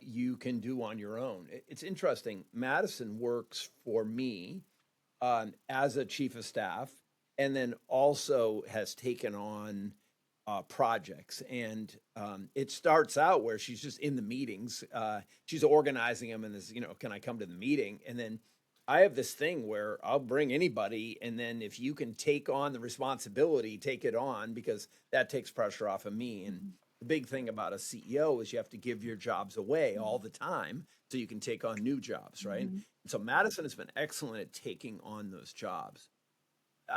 you can do on your own. It's interesting. Madison works for me as a chief of staff, and then also has taken on projects. And it starts out where she's just in the meetings. She's organizing them and this, can I come to the meeting? And then I have this thing where I'll bring anybody. And then if you can take on the responsibility, take it on, because that takes pressure off of me. And the big thing about a CEO is you have to give your jobs away all the time so you can take on new jobs, right? So Madison has been excellent at taking on those jobs.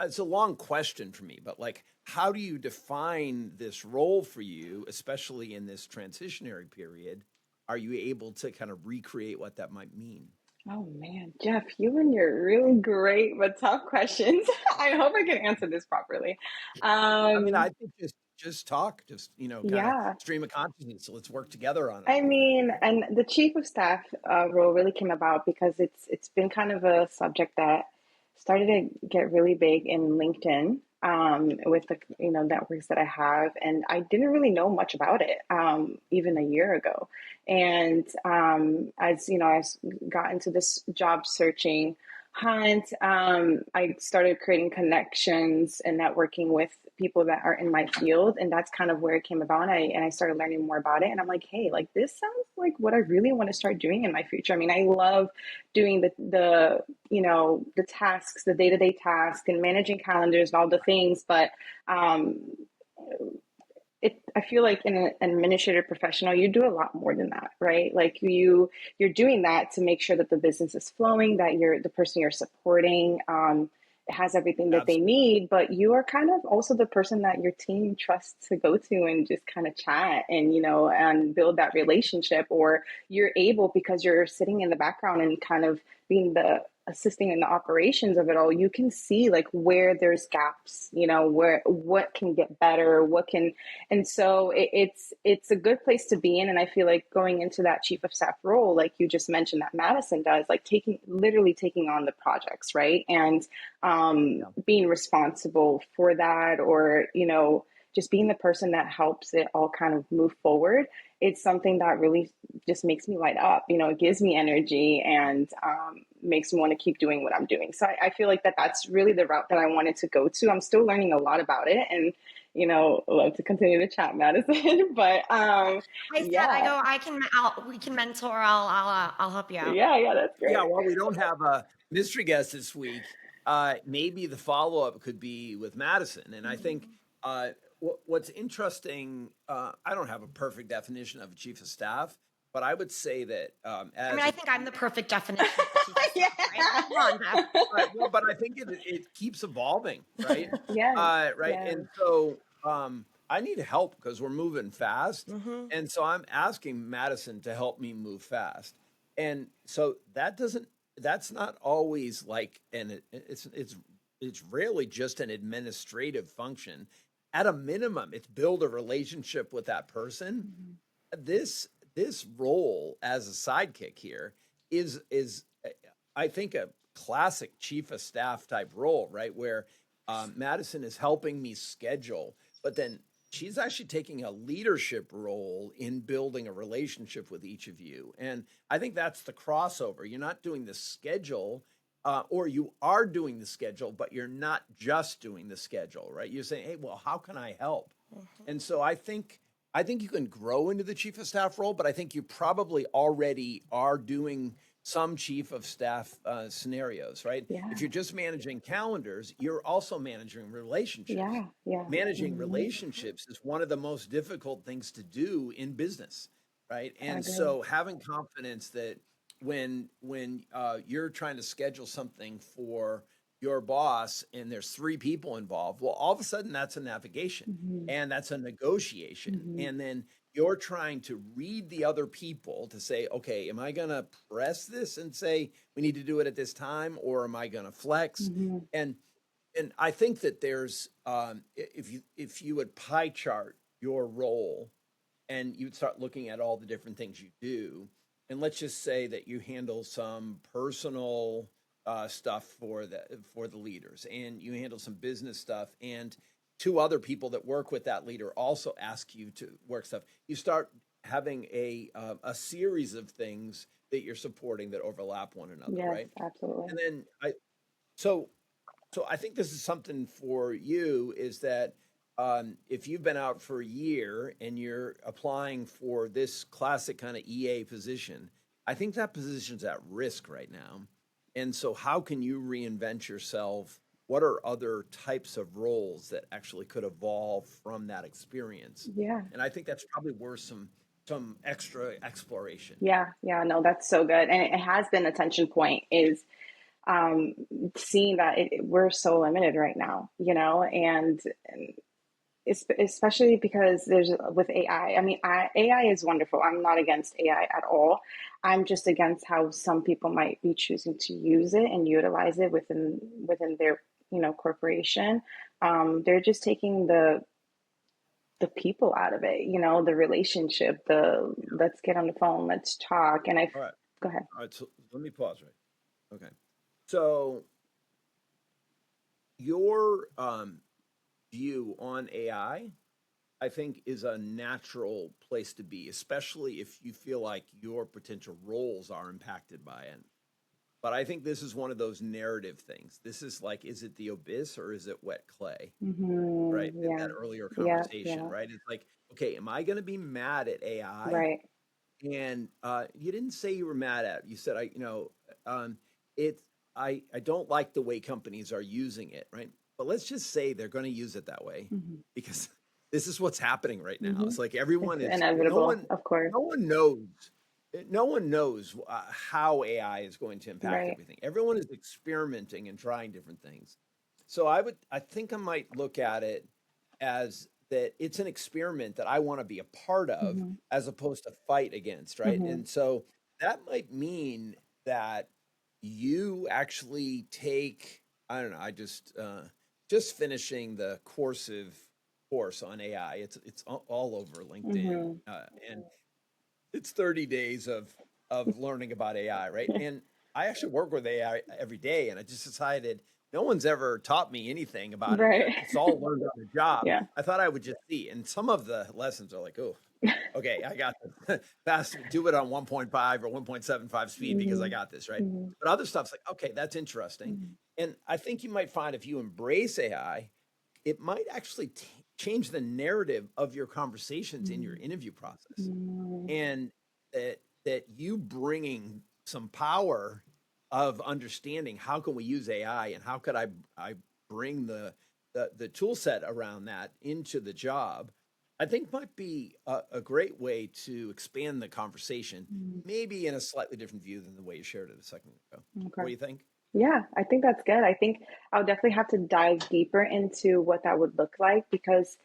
it's a long question for me, but like, how do you define this role for you, especially in this transitionary period? Are you able to kind of recreate what that might mean? Oh man, Jeff, you and your really great but tough questions. I hope I can answer this properly. I mean, I Um, think just talk, just kind of yeah, stream of consciousness. So let's work together on it. I mean, and the chief of staff role really came about because it's been kind of a subject that started to get really big in LinkedIn with the networks that I have, and I didn't really know much about it even a year ago. And as you know, I got into this job searching hunt. I started creating connections and networking with people that are in my field, and that's kind of where it came about. And I started learning more about it, and I'm like, hey, like this sounds like what I really want to start doing in my future. I mean, I love doing the tasks, the day to day tasks, and managing calendars and all the things, but um, I feel like in an administrative professional, you do a lot more than that, right? Like you're doing that to make sure that the business is flowing, that the person you're supporting has everything that they Absolutely. need, but you are kind of also the person that your team trusts to go to and just kind of chat and and build that relationship, or you're able, because you're sitting in the background and kind of being the assisting in the operations of it all, you can see like where there's gaps, where what can get better, what can, and so it's a good place to be in. And I feel like going into that chief of staff role, like you just mentioned that Madison does, like literally taking on the projects, right? And Yeah. being responsible for that, or just being the person that helps it all kind of move forward. It's something that really just makes me light up. It gives me energy and makes me want to keep doing what I'm doing. So I feel like that's really the route that I wanted to go to. I'm still learning a lot about it, and love to continue to chat, Madison. But I said, I yeah, go, we can mentor. I'll help you out. yeah, that's Yeah, great. while we don't have a mystery guest this week, maybe the follow up could be with Madison. And I think what's interesting, I don't have a perfect definition of a chief of staff, but I would say that I mean, as I a think I'm the perfect definition of a chief of Yeah, staff, right? Come on, Jeff. right, well, but I think it keeps evolving, right? yes, Right, yes. and so I need help because we're moving fast, Mm-hmm. and so I'm asking Madison to help me move fast, and so that's not always like it's rarely just an administrative function. At a minimum, it's build a relationship with that person. This role as a sidekick here is I think a classic chief of staff type role, right? Where Madison is helping me schedule, but then she's actually taking a leadership role in building a relationship with each of you. And I think that's the crossover. You're not doing the schedule, or you are doing the schedule, but you're not just doing the schedule, right? You're saying, hey, well, how can I help? And so I think you can grow into the chief of staff role, but I think you probably already are doing some chief of staff scenarios, right? Yeah, If you're just managing calendars, you're also managing relationships. yeah, yeah. Managing Hmm. relationships is one of the most difficult things to do in business, right? I And agree. so having confidence that when you're trying to schedule something for your boss and there's three people involved, well, all of a sudden that's a navigation Hmm. and that's a negotiation. Hmm. And then you're trying to read the other people to say, okay, am I going to press this and say we need to do it at this time, or am I going to flex? Hmm. And I think that there's if you would pie chart your role and you'd start looking at all the different things you do, and let's just say that you handle some personal stuff for the leaders, and you handle some business stuff, and two other people that work with that leader also ask you to work stuff. You start having a series of things that you're supporting that overlap one another, Yes, right? absolutely. And then so so I think this is something for you is that if you've been out for a year and you're applying for this classic kind of EA position, I think that position's at risk right now. And so, how can you reinvent yourself? What are other types of roles that actually could evolve from that experience? Yeah. And I think that's probably worth some extra exploration. Yeah, yeah, no, that's so good. And it has been a tension point is seeing that we're so limited right now, and especially because there's with AI. I mean, AI is wonderful. I'm not against AI at all. I'm just against how some people might be choosing to use it and utilize it within their corporation. They're just taking the people out of it, the relationship, the let's get on the phone, let's talk. And All right. go ahead. All right. So let me pause right. Okay. So your view on AI, I think, is a natural place to be, especially if you feel like your potential roles are impacted by it. But I think this is one of those narrative things. This is like, is it the abyss or is it wet clay? Right? In Yeah. that earlier Yeah. conversation, Yeah. right? It's like, okay, am I going to be mad at AI? Right. And you didn't say you were mad at it. You said, um, it's, I don't like the way companies are using it, right? But let's just say they're going to use it that way Hmm. because this is what's happening right now. Hmm. It's like It's everyone is, inevitable, of course. no one knows, no one knows how AI is going to impact Right. everything. Everyone is experimenting and trying different things. So I think I might look at it as that it's an experiment that I want to be a part of Hmm. as opposed to fight against, right? Hmm. And so that might mean that you actually take, I don't know, just finishing the course on AI. It's all over LinkedIn, Hmm. and it's 30 days of learning about AI, right? And I actually work with AI every day, and I just decided no one's ever taught me anything about it. Right. It's all learned on the job. Yeah. I thought I would just see, and some of the lessons are like, oh, okay, I got this. Fast, do it on 1.5 or 1.75 speed because I Hmm. got this, right? Hmm. But other stuff's like, okay, that's interesting. Hmm. And I think you might find if you embrace AI, it might actually change the narrative of your conversations in your interview process, Hmm. and that you bringing some power of understanding how can we use AI and how could I bring the tool set around that into the job, I think might be a great way to expand the conversation, Hmm. maybe in a slightly different view than the way you shared it a second ago. What Okay. do you think? Yeah, I think that's good. I think I'll definitely have to dive deeper into what that would look like because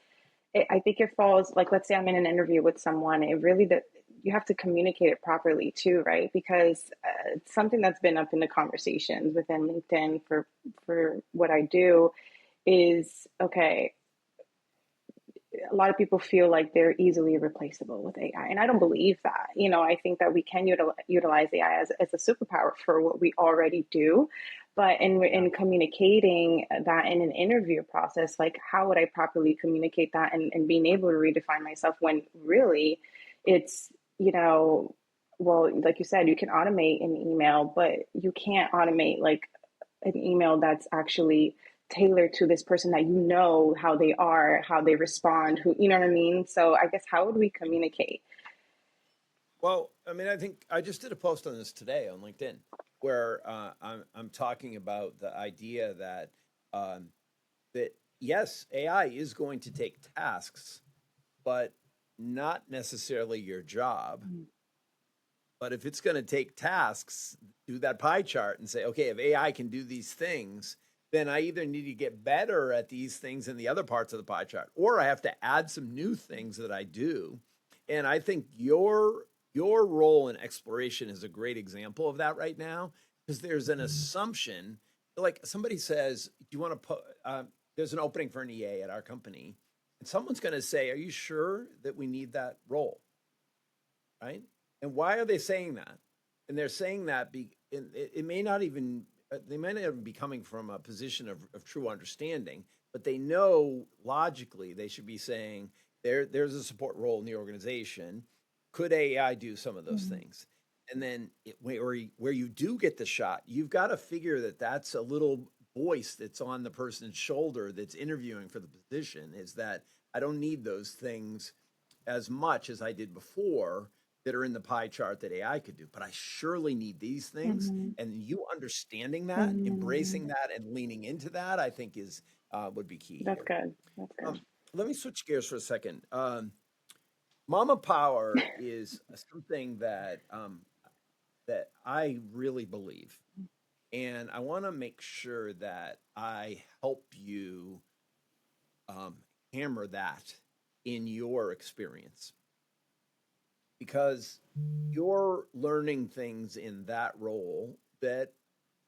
I think it falls like, let's say I'm in an interview with someone, it really that you have to communicate it properly too, right? Because it's something that's been up in the conversations within LinkedIn for what I do is okay. A lot of people feel like they're easily replaceable with AI. And I don't believe that. I think that we can utilize AI as a superpower for what we already do. But Yeah. in communicating that in an interview process, like how would I properly communicate that and being able to redefine myself when really it's, well, like you said, you can automate an email, but you can't automate like an email that's actually tailored to this person that how they are, how they respond, who, you know what I mean? So I guess how would we communicate? Well, I mean, I think I just did a post on this today on LinkedIn where I'm talking about the idea that um, that yes, AI is going to take tasks, but not necessarily your job. But if it's going to take tasks, do that pie chart and say, okay, if AI can do these things, then I either need to get better at these things in the other parts of the pie chart, or I have to add some new things that I do. And I think your role in exploration is a great example of that right now, because there's an assumption, like somebody says, "Do you want to put?" There's an opening for an EA at our company, and someone's going to say, "Are you sure that we need that role?" Right? And why are they saying that? And they're saying that it may not even they may not even be coming from a position of true understanding, but they know logically they should be saying there's a support role in the organization. Could AI do some of those Mhm. things? And then where you do get the shot, you've got to figure that that's a little voice that's on the person's shoulder that's interviewing for the position. Is that I don't need those things as much as I did before that are in the pie chart that AI could do. But I surely need these things. Mhm. And you understanding that, Mhm. embracing that, and leaning into that, I think is would be key That's here. good. That's good. Um, Let me switch gears for a second. Mama power is something that that I really believe. and I want to make sure that I help you hammer that in your experience because you're learning things in that role that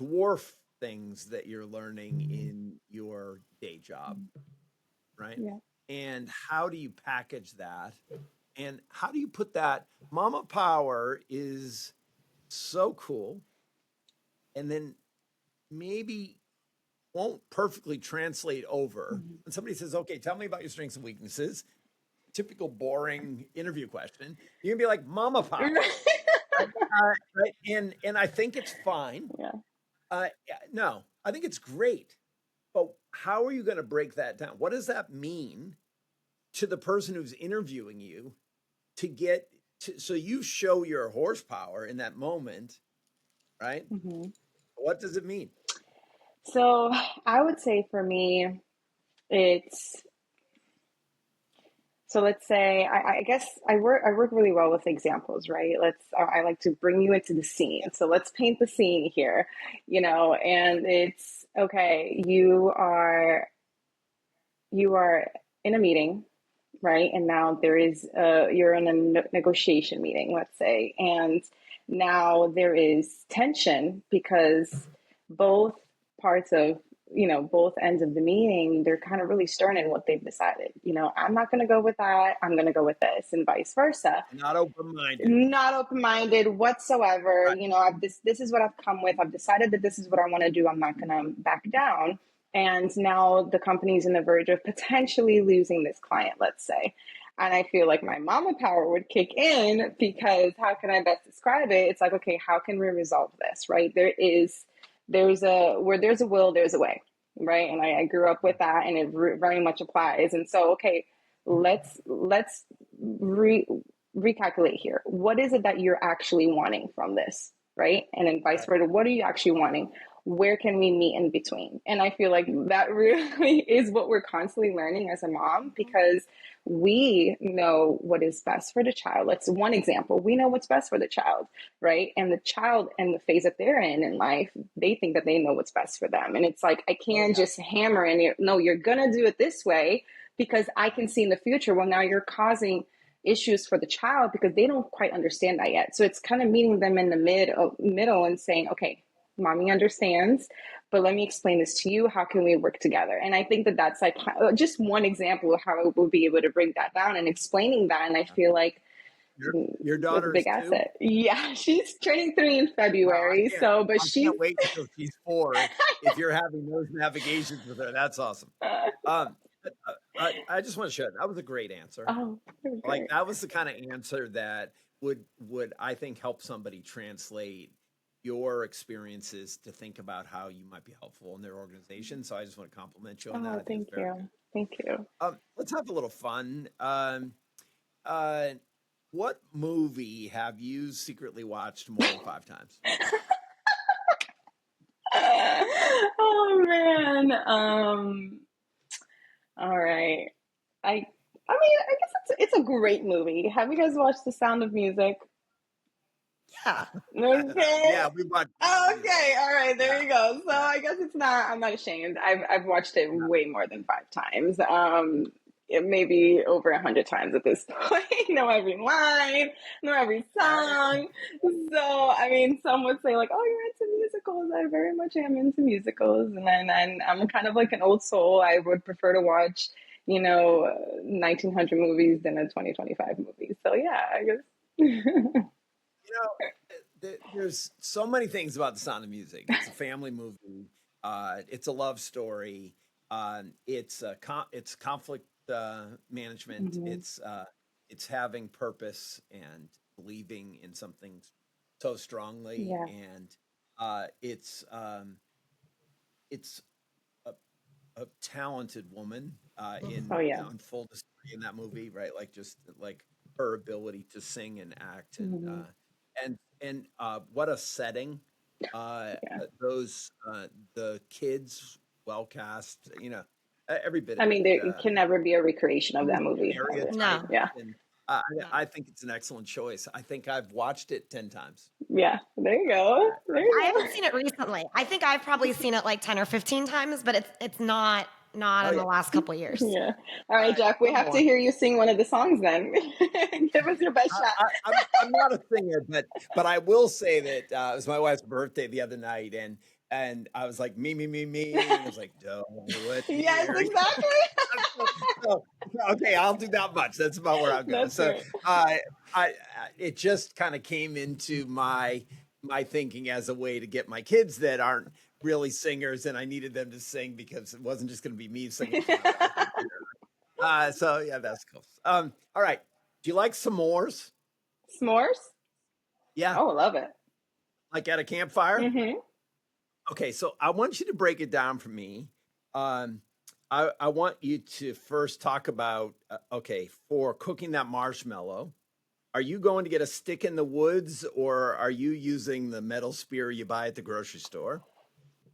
dwarf things that you're learning in your day job, right? Yeah. And how do you package that? And how do you put that? Mama Power is so cool. And then maybe won't perfectly translate over. When somebody says, okay, tell me about your strengths and weaknesses, typical boring interview question, you can be like, Mama Power. Right? And I think it's fine. Yeah. No, I think it's great. But how are you going to break that down? What does that mean to the person who's interviewing you to get to, so you show your horsepower in that moment, right? hmm What does it mean? So I would say for me, it's so let's say I guess I work really well with examples, right? I like to bring you into the scene. So let's paint the scene here, and it's okay, you are in a meeting, right? And now you're in a negotiation meeting, let's say, and now there is tension because both parts of, both ends of the meeting, they're kind of really stern in what they've decided. I'm not going to go with that. I'm going to go with this, and vice versa. Not open-minded. Not open-minded whatsoever. Right. This is what I've come with. I've decided that this is what I want to do. I'm not going to back down. And now the company's in the verge of potentially losing this client, let's say. And I feel like my mama power would kick in because how can I best describe it? It's like, okay, how can we resolve this, right? Where there's a will, there's a way, right? And I grew up with that, and it very much applies. And so, okay, let's recalculate here. What is it that you're actually wanting from this, right? And then vice versa. What are you actually wanting? Where can we meet in between? And I feel like that really is what we're constantly learning as a mom, because we know what is best for the child. That's one example. We know what's best for the child, right? And the child and the phase that they're in life, they think that they know what's best for them. And it's like, I can't just hammer and no, you're going to do it this way because I can see in the future. Well, now you're causing issues for the child because they don't quite understand that yet. So it's kind of meeting them in the middle and saying, okay, mommy understands, but let me explain this to you. How can we work together? And I think that that's like just one example of how I will be able to break that down and explaining that. And I feel like your it's a daughter's big asset. Yeah, she's turning 3 in February. I can't wait until she's 4. If you're having those navigations with her, that's awesome. I just want to share that was a great answer. Oh, Like that was the kind of answer that would I think help somebody translate your experiences to think about how you might be helpful in their organization. So I just want to compliment you on that. I think it's very good. Thank you. Let's have a little fun. What movie have you secretly watched more than 5 times? Oh man. All right. I mean, I guess it's a great movie. Have you guys watched The Sound of Music? Yeah. Okay. Yeah, we watched. Okay. All right. There you go. So I guess I'm not ashamed. I've watched it way more than 5 times. It may be over 100 times at this point. Know every line, know every song. So, I mean, some would say like, oh, you're into musicals. I very much am into musicals. And I'm kind of like an old soul. I would prefer to watch, 1900 movies than a 2025 movie. So yeah, I guess. There's so many things about The Sound of Music. It's a family movie. It's a love story. It's conflict management. Mm-hmm. It's having purpose and believing in something so strongly. Yeah. And it's a talented woman Oh yeah. on full display in that movie, right? Like just like her ability to sing and act Mm-hmm. and what a setting. Yeah. Those the kids well cast, every bit I of mean, it. there can never be a recreation of that movie. Area No. Yeah. and I think it's an excellent choice. I think I've watched it 10 times. Yeah, there you go. There you I go. haven't seen it recently. I think I've probably seen it like 10 or 15 times, but it's not Oh in yeah. the last couple of years. Yeah. All right, Jeff, we One have to more. hear you sing one of the songs then. Give us your best shot. I'm not a singer, but I will say that it was my wife's birthday the other night, and I was like me, and I was like, don't it Yes, here. exactly. So, okay, I'll do that much. That's about where I'm going. That's So great. I it just kind of came into my thinking as a way to get my kids that aren't really singers, and I needed them to sing because it wasn't just going to be me singing. So yeah, that's cool. All right. Do you like s'mores? S'mores? Yeah, Oh, love it. like at a campfire. Mm-hmm. Okay, so I want you to break it down for me. Um, I want you to first talk about okay, for cooking that marshmallow. Are you going to get a stick in the woods, or are you using the metal spear you buy at the grocery store?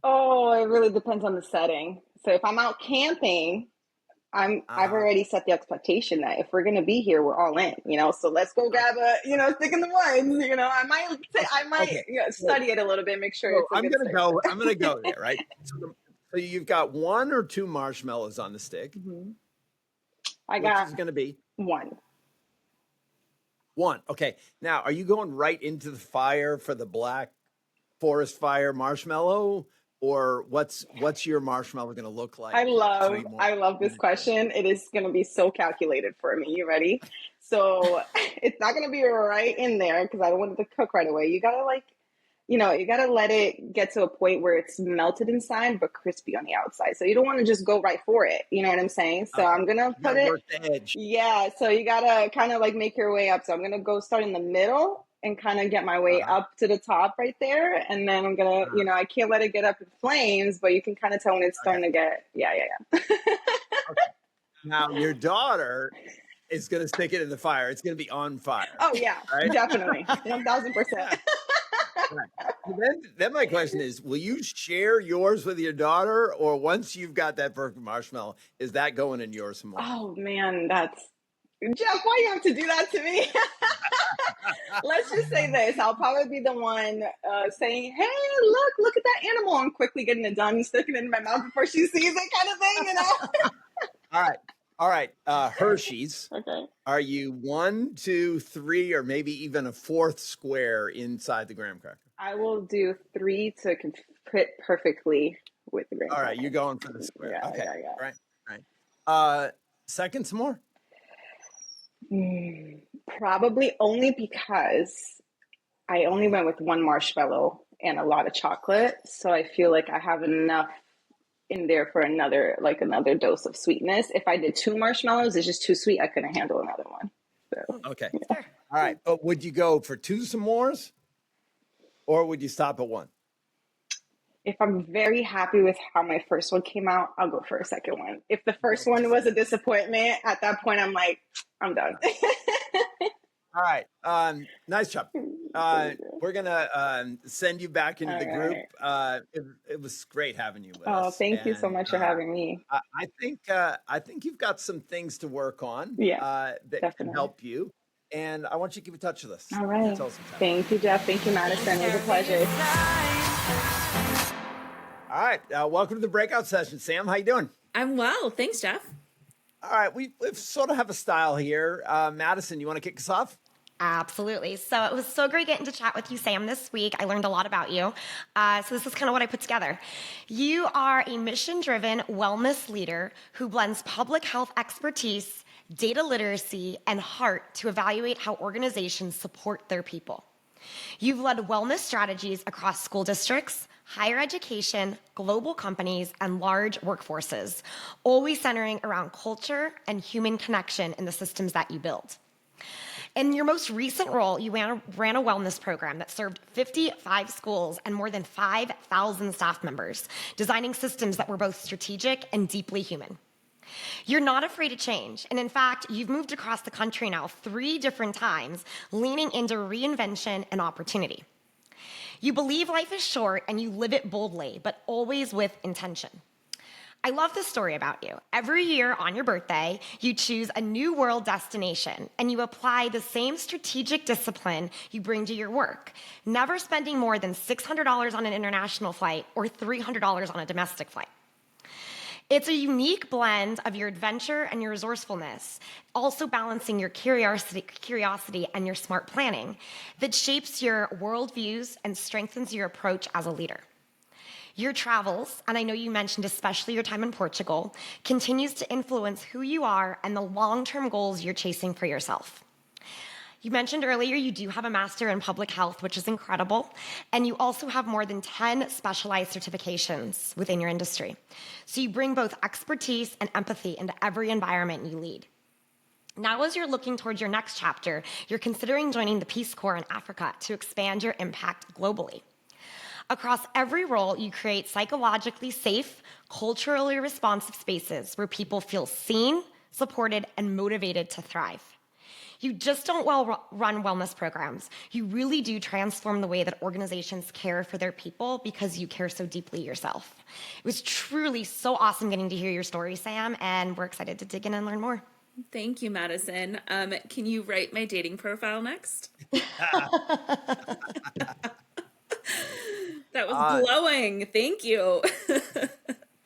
Oh, it really depends on the setting. So if I'm out camping, I've Uh, already set the expectation that if we're gonna be here, we're all in, So let's go grab a, stick in the woods, I might okay, so, study it a little bit, make sure so it's a good stick. I'm gonna go there, right? So you've got one or two marshmallows on the stick. Mhm. I Which got is going to be one. one. Okay. Now, are you going right into the fire for the black forest fire marshmallow, or what's your marshmallow going to look like I with three love more? I love this question. It is going to be so calculated for me. You ready? So it's not going to be right in there because I don't want it to cook right away. You got to you got to let it get to a point where it's melted inside but crispy on the outside. So you don't want to just go right for it. You know what I'm saying? So Okay. I'm going to You put gotta it. work the edge. Yeah. So you got to kind of like make your way up. So I'm going to go start in the middle and kind of get my way Uh-huh. up to the top right there. And then I'm going to, I can't let it get up in flames, but you can kind of tell when it's starting to get, yeah. Okay. Now your daughter is going to stick it in the fire. It's going to be on fire. Oh yeah, Right? definitely. 1000%. Yeah. Right. So then my question is, will you share yours with your daughter, or once you've got that perfect marshmallow, is that going in yours some more? Oh man, Jeff, why you have to do that to me? Let's just say this. I'll probably be the one saying, hey, look at that animal. I'm quickly getting it done, sticking it in my mouth before she sees it kind of thing, All right. Hershey's. Okay. Are you 1, 2, 3, or maybe even a fourth square inside the graham cracker? I will do 3 to fit perfectly with the graham All right, cracker. you're going for the square. Yeah, Okay, yeah. right. Second, some more. Probably only because I only went with one marshmallow and a lot of chocolate. So I feel like I have enough in there for another dose of sweetness. If I did 2 marshmallows, it's just too sweet. I couldn't handle another one. So, Okay. yeah. All right. But would you go for 2 s'mores, or would you stop at 1? If I'm very happy with how my first one came out, I'll go for a second one. If the first one was a disappointment, at that point, I'm like, I'm done. All right. Nice job. We're gonna send you back into the group. It was great having you with us. Thank you so much for having me. I think you've got some things to work on. Yeah, that can definitely. help you. And I want you to keep in touch with us. All right. Until sometime. Thank you, Jeff. Thank you, Madison. It was a pleasure. All right. Welcome to the breakout session. Sam, how you doing? I'm well. Thanks, Jeff. All right. We've sort of have a style here. Madison, you want to kick us off? Absolutely. So it was so great getting to chat with you, Sam, this week. I learned a lot about you. So this is kind of what I put together. You are a mission-driven wellness leader who blends public health expertise, data literacy, and heart to evaluate how organizations support their people. You've led wellness strategies across school districts, higher education, global companies, and large workforces, always centering around culture and human connection in the systems that you build. In your most recent role, you ran a wellness program that served 55 schools and more than 5,000 staff members, designing systems that were both strategic and deeply human. You're not afraid to change, and in fact, you've moved across the country now 3 different times, leaning into reinvention and opportunity. You believe life is short and you live it boldly, but always with intention. I love this story about you. Every year on your birthday, you choose a new world destination and you apply the same strategic discipline you bring to your work, never spending more than $600 on an international flight or $300 on a domestic flight. It's a unique blend of your adventure and your resourcefulness, also balancing your curiosity and your smart planning that shapes your worldviews and strengthens your approach as a leader. Your travels, and I know you mentioned especially your time in Portugal, continues to influence who you are and the long-term goals you're chasing for yourself. You mentioned earlier you do have a master in public health, which is incredible, and you also have more than 10 specialized certifications within your industry. So you bring both expertise and empathy into every environment you lead. Now, as you're looking towards your next chapter, you're considering joining the Peace Corps in Africa to expand your impact globally. Across every role, you create psychologically safe, culturally responsive spaces where people feel seen, supported, and motivated to thrive. You just don't run wellness programs. You really do transform the way that organizations care for their people because you care so deeply yourself. It was truly so awesome getting to hear your story, Sam, and we're excited to dig in and learn more. Thank you, Madison. Can you write my dating profile next? That was glowing. Thank you.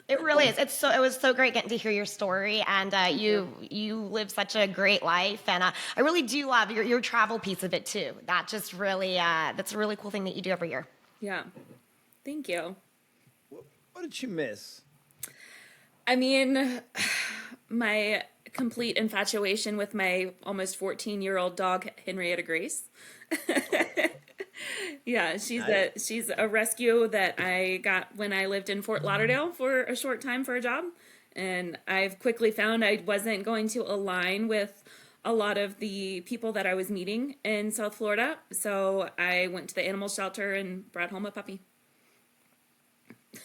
It really is. It was so great getting to hear your story, and you live such a great life, and I really do love your travel piece of it too. That just really that's a really cool thing that you do every year. Yeah. Thank you. What did you miss? I mean, my complete infatuation with my almost 14-year-old dog, Henrietta Grace. Yeah, she's a rescue that I got when I lived in Fort Lauderdale for a short time for a job. And I've quickly found I wasn't going to align with a lot of the people that I was meeting in South Florida. So I went to the animal shelter and brought home a puppy.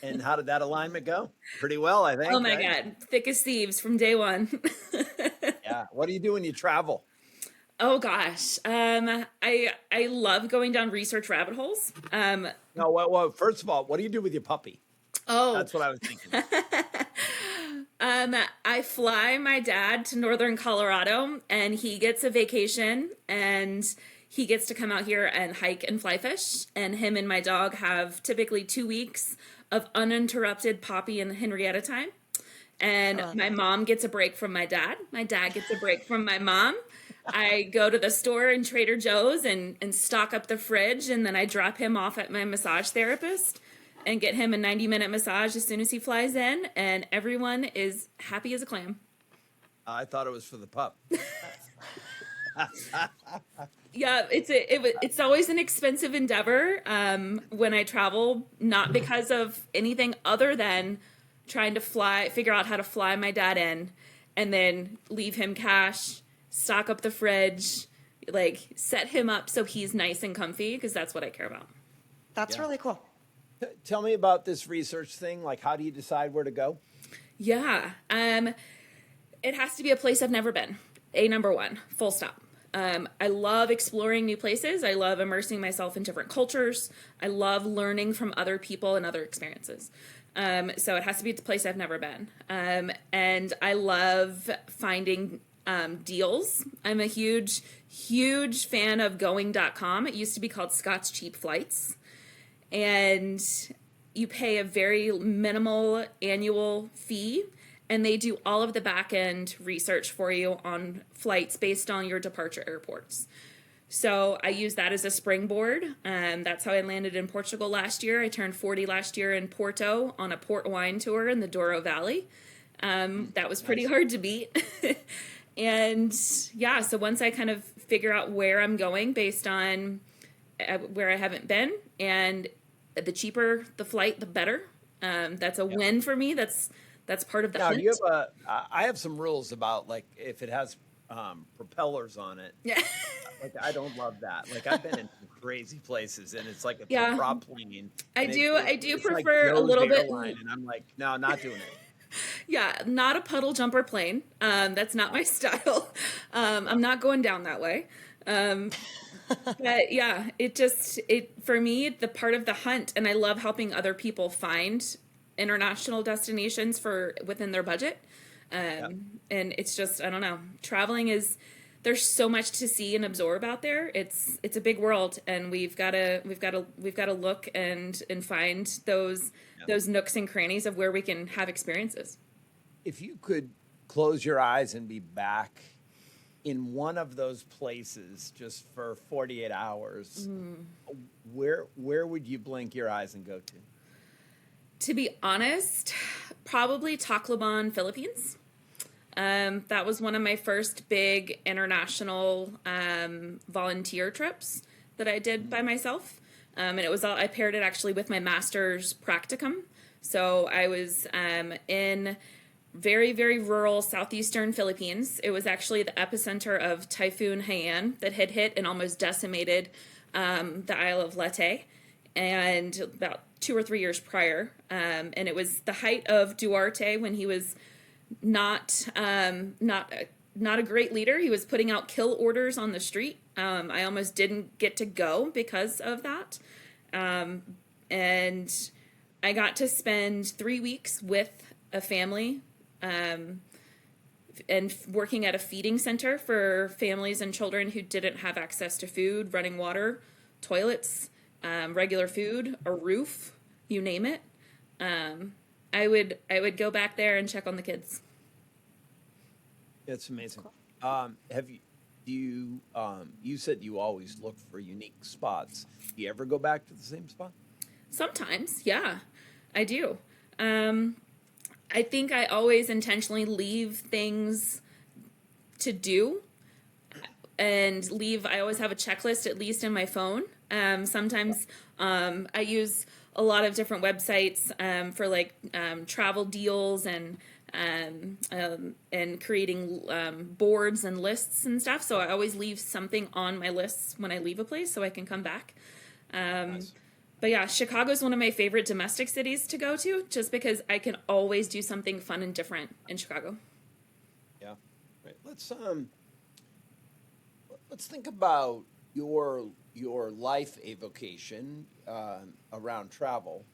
And how did that alignment go? Pretty well, I think. Oh my right? God, thick as thieves from day one. Yeah. What do you do when you travel? Oh gosh, I love going down research rabbit holes. No, well, first of all, what do you do with your puppy? Oh, That's what I was thinking. I fly my dad to northern Colorado, and he gets a vacation, and he gets to come out here and hike and fly fish. And him and my dog have typically 2 weeks of uninterrupted Poppy and Henrietta time. And my mom gets a break from my dad. My dad gets a break from my mom. I go to the store in Trader Joe's and stock up the fridge, and then I drop him off at my massage therapist and get him a 90-minute massage as soon as he flies in, and everyone is happy as a clam. I thought it was for the pup. Yeah, it's always an expensive endeavor when I travel, not because of anything other than trying to figure out how to fly my dad in and then leave him cash, stock up the fridge, like set him up so he's nice and comfy, because that's what I care about. That's really cool. Tell me about this research thing. Like, how do you decide where to go? Yeah, it has to be a place I've never been. Number one, full stop. I love exploring new places. I love immersing myself in different cultures. I love learning from other people and other experiences. So it has to be a place I've never been. And I love finding deals. I'm a huge fan of going.com. It used to be called Scott's Cheap Flights. And you pay a very minimal annual fee, and they do all of the back end research for you on flights based on your departure airports. So I use that as a springboard. That's how I landed in Portugal last year. I turned 40 last year in Porto on a port wine tour in the Douro Valley. That was pretty hard to beat. And yeah, so once I kind of figure out where I'm going based on where I haven't been, and the cheaper the flight, the better. That's a win for me. That's part of the hunt. You have I have some rules about, like, if it has propellers on it. Yeah. Like, I don't love that. Like, I've been in some crazy places, and it's like a prop plane. I do it's prefer like a little bit. Airline, and I'm like, no, not doing it. Yeah, not a puddle jumper plane. That's not my style. I'm not going down that way. But yeah, it for me, the part of the hunt, and I love helping other people find international destinations for within their budget. And it's just, I don't know, traveling is, there's so much to see and absorb out there. It's a big world, and we've got to look and find those nooks and crannies of where we can have experiences. If you could close your eyes and be back in one of those places just for 48 hours, where would you blink your eyes and go to? To be honest, probably Tacloban, Philippines. That was one of my first big international volunteer trips that I did by myself. And it was all, I paired it actually with my master's practicum. So I was in very, very rural southeastern Philippines. It was actually the epicenter of Typhoon Haiyan that had hit and almost decimated the Isle of Leyte, and about 2 or 3 years prior. And it was the height of Duarte when he was not a great leader. He was putting out kill orders on the street. I almost didn't get to go because of that. And I got to spend 3 weeks with a family and working at a feeding center for families and children who didn't have access to food, running water, toilets, regular food, a roof, you name it. I would go back there and check on the kids. It's amazing. Have you said you always look for unique spots. Do you ever go back to the same spot? Sometimes, yeah, I do. I think I always intentionally leave things to do and I always have a checklist, at least in my phone. Sometimes I use a lot of different websites for like travel deals and creating boards and lists and stuff. So I always leave something on my lists when I leave a place so I can come back. Nice. But yeah, Chicago's one of my favorite domestic cities to go to, just because I can always do something fun and different in Chicago. Yeah, right. Let's think about your life avocation around travel,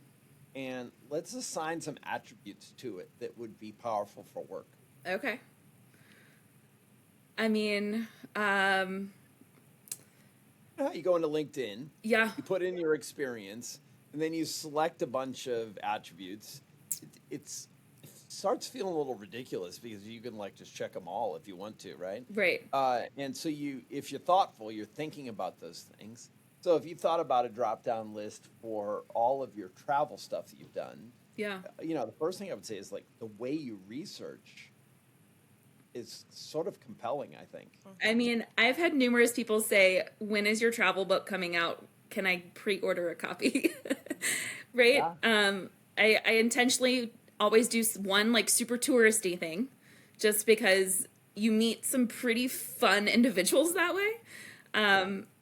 and let's assign some attributes to it that would be powerful for work. Okay. I mean, you go into LinkedIn. Yeah. You put in your experience, and then you select a bunch of attributes. It starts feeling a little ridiculous because you can like just check them all if you want to, right? Right. And so if you're thoughtful, you're thinking about those things. So if you thought about a drop-down list for all of your travel stuff that you've done, yeah, the first thing I would say is like the way you research is sort of compelling, I think. I mean, I've had numerous people say, when is your travel book coming out? Can I pre-order a copy? Right? Yeah. I intentionally always do one like super touristy thing, just because you meet some pretty fun individuals that way.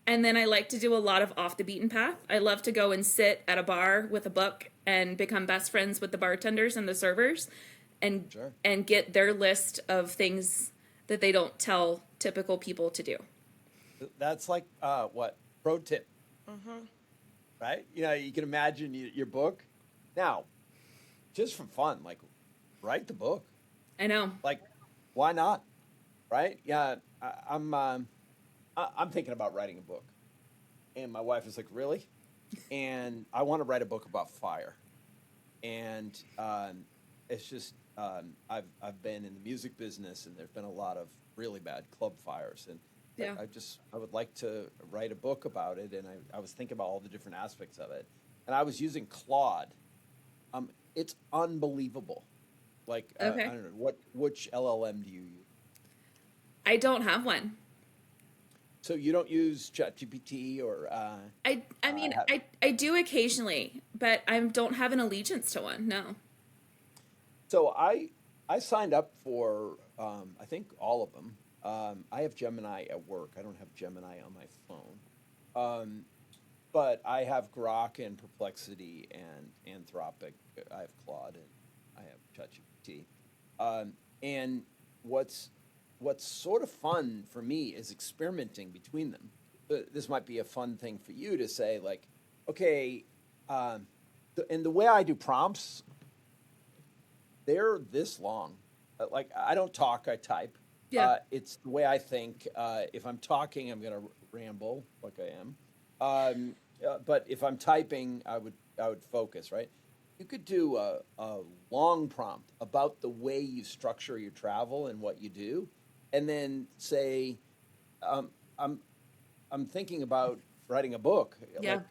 And then I like to do a lot of off the beaten path. I love to go and sit at a bar with a book and become best friends with the bartenders and the servers, and sure, and get their list of things that they don't tell typical people to do. That's like what pro tip, right? You can imagine your book. Now, just for fun, like write the book. I know. Like, why not? Right? Yeah, I'm thinking about writing a book, and my wife is like, really? And I want to write a book about fire, and it's just I've been in the music business, and there's been a lot of really bad club fires, and yeah, I would like to write a book about it, and I was thinking about all the different aspects of it, and I was using Claude. It's unbelievable. Like okay. I don't know which LLM do you use? I don't have one. So you don't use ChatGPT or? I do occasionally, but I don't have an allegiance to one. No. So I signed up for I think all of them. I have Gemini at work. I don't have Gemini on my phone. But I have Grok and Perplexity and Anthropic. I have Claude and I have ChatGPT. And what's sort of fun for me is experimenting between them. This might be a fun thing for you to say, like, okay, and the way I do prompts they're this long. Like I don't talk, I type. Yeah. It's the way I think. If I'm talking, I'm gonna ramble like I am. But if I'm typing, I would focus, right? You could do a long prompt about the way you structure your travel and what you do, and then say, um, I'm I'm thinking about writing a book, Yeah.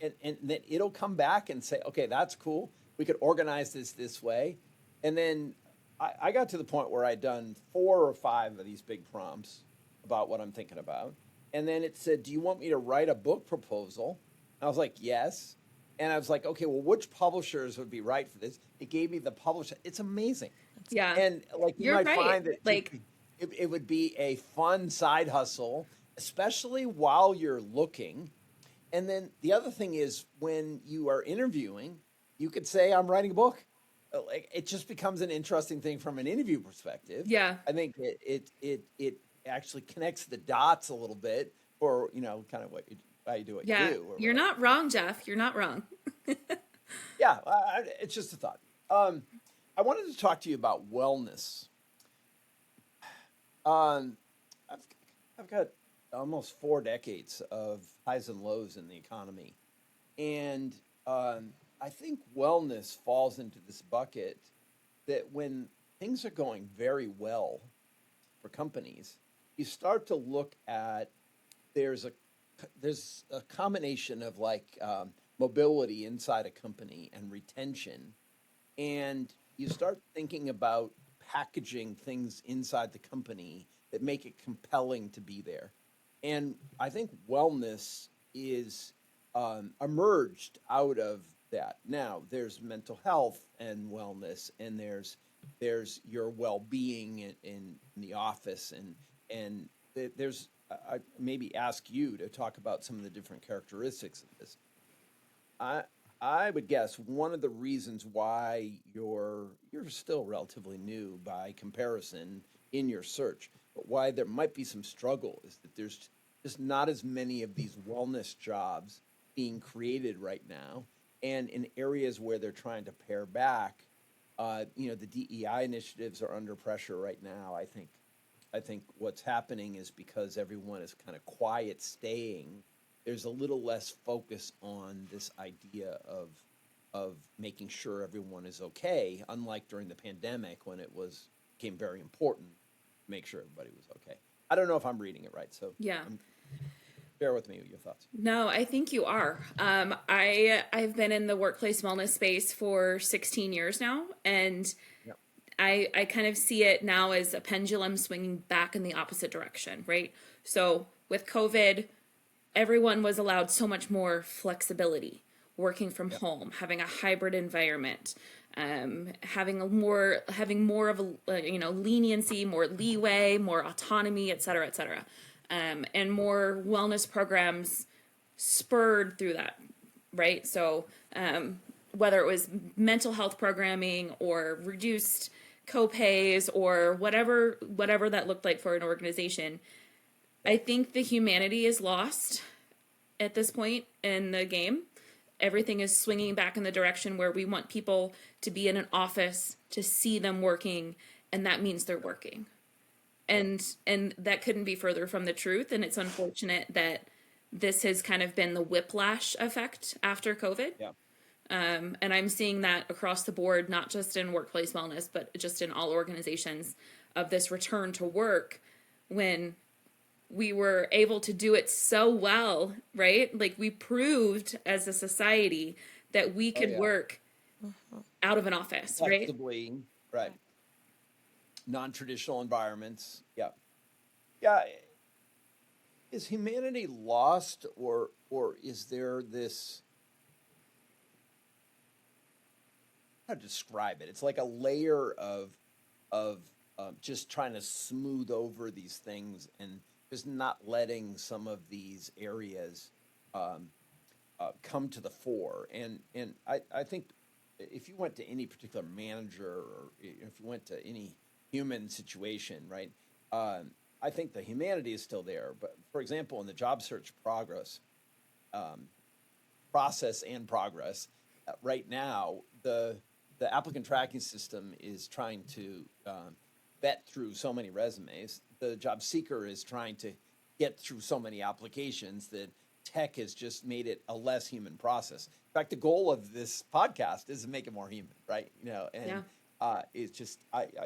like, and then it'll come back and say, okay, that's cool. We could organize this way, and then I got to the point where I'd done 4 or 5 of these big prompts about what I'm thinking about, and then it said, "Do you want me to write a book proposal?" I was like, "Yes." And I was like, "Okay, well, which publishers would be right for this?" It gave me the publisher. It's amazing. Yeah. And like you You're might right. find that Like, it would be a fun side hustle, especially while you're looking. And then the other thing is when you are interviewing, you could say, "I'm writing a book." Like it just becomes an interesting thing from an interview perspective. yeah. I think it actually connects the dots a little bit for, kind of how you do what you Yeah. do or You're whatever. not wrong, Jeff. You're not wrong. Yeah, it's just a thought. I wanted to talk to you about wellness. Um, I've I've got almost 4 decades of highs and lows in the economy, and I think wellness falls into this bucket that when things are going very well for companies, you start to look at there's a there's a combination of like mobility inside a company and retention, and you start thinking about packaging things inside the company that make it compelling to be there. And I think wellness is emerged out of that. Now there's mental health and wellness, and there's your well-being in the office, and there's I maybe ask you to talk about some of the different characteristics of this. I I would guess one of the reasons why you're still relatively new by comparison in your search, but why there might be some struggle is that there's just not as many of these wellness jobs being created right now, and in areas where they're trying to pare back, the DEI initiatives are under pressure right now. I think what's happening is because everyone is kind of quiet staying, there's a little less focus on this idea of making sure everyone is okay, unlike during the pandemic when it was became very important to make sure everybody was okay. I don't know if I'm reading it right, so Yeah. bear with me with your thoughts. No, I think you are. I've been in the workplace wellness space for 16 years now, and Yep. I kind of see it now as a pendulum swinging back in the opposite direction, right? So with COVID, everyone was allowed so much more flexibility, working from Yep. home, having a hybrid environment, having more of a leniency, more leeway, more autonomy, et cetera, et cetera, and more wellness programs spurred through that, right? So whether it was mental health programming or reduced co-pays or whatever that looked like for an organization, I think the humanity is lost at this point in the game. Everything is swinging back in the direction where we want people to be in an office to see them working, and that means they're working. And that couldn't be further from the truth, and it's unfortunate that this has kind of been the whiplash effect after COVID. Yeah. And I'm seeing that across the board, not just in workplace wellness, but just in all organizations, of this return to work when we were able to do it so well, right? Like we proved as a society that we Oh could yeah. work out of an office, right? Flexibly, right. Non-traditional environments. Yeah. Yeah. Is humanity lost, or is there this, how to describe it? It's like a layer of just trying to smooth over these things and just not letting some of these areas um, come to the fore. And I think if you went to any particular manager, or if you went to any human situation, right? I think the humanity is still there. But for example, in the job search um, process and progress, right now, the the applicant tracking system is trying to vet through so many resumes. The job seeker is trying to get through so many applications that tech has just made it a less human process. In fact, the goal of this podcast is to make it more human, right? And it's just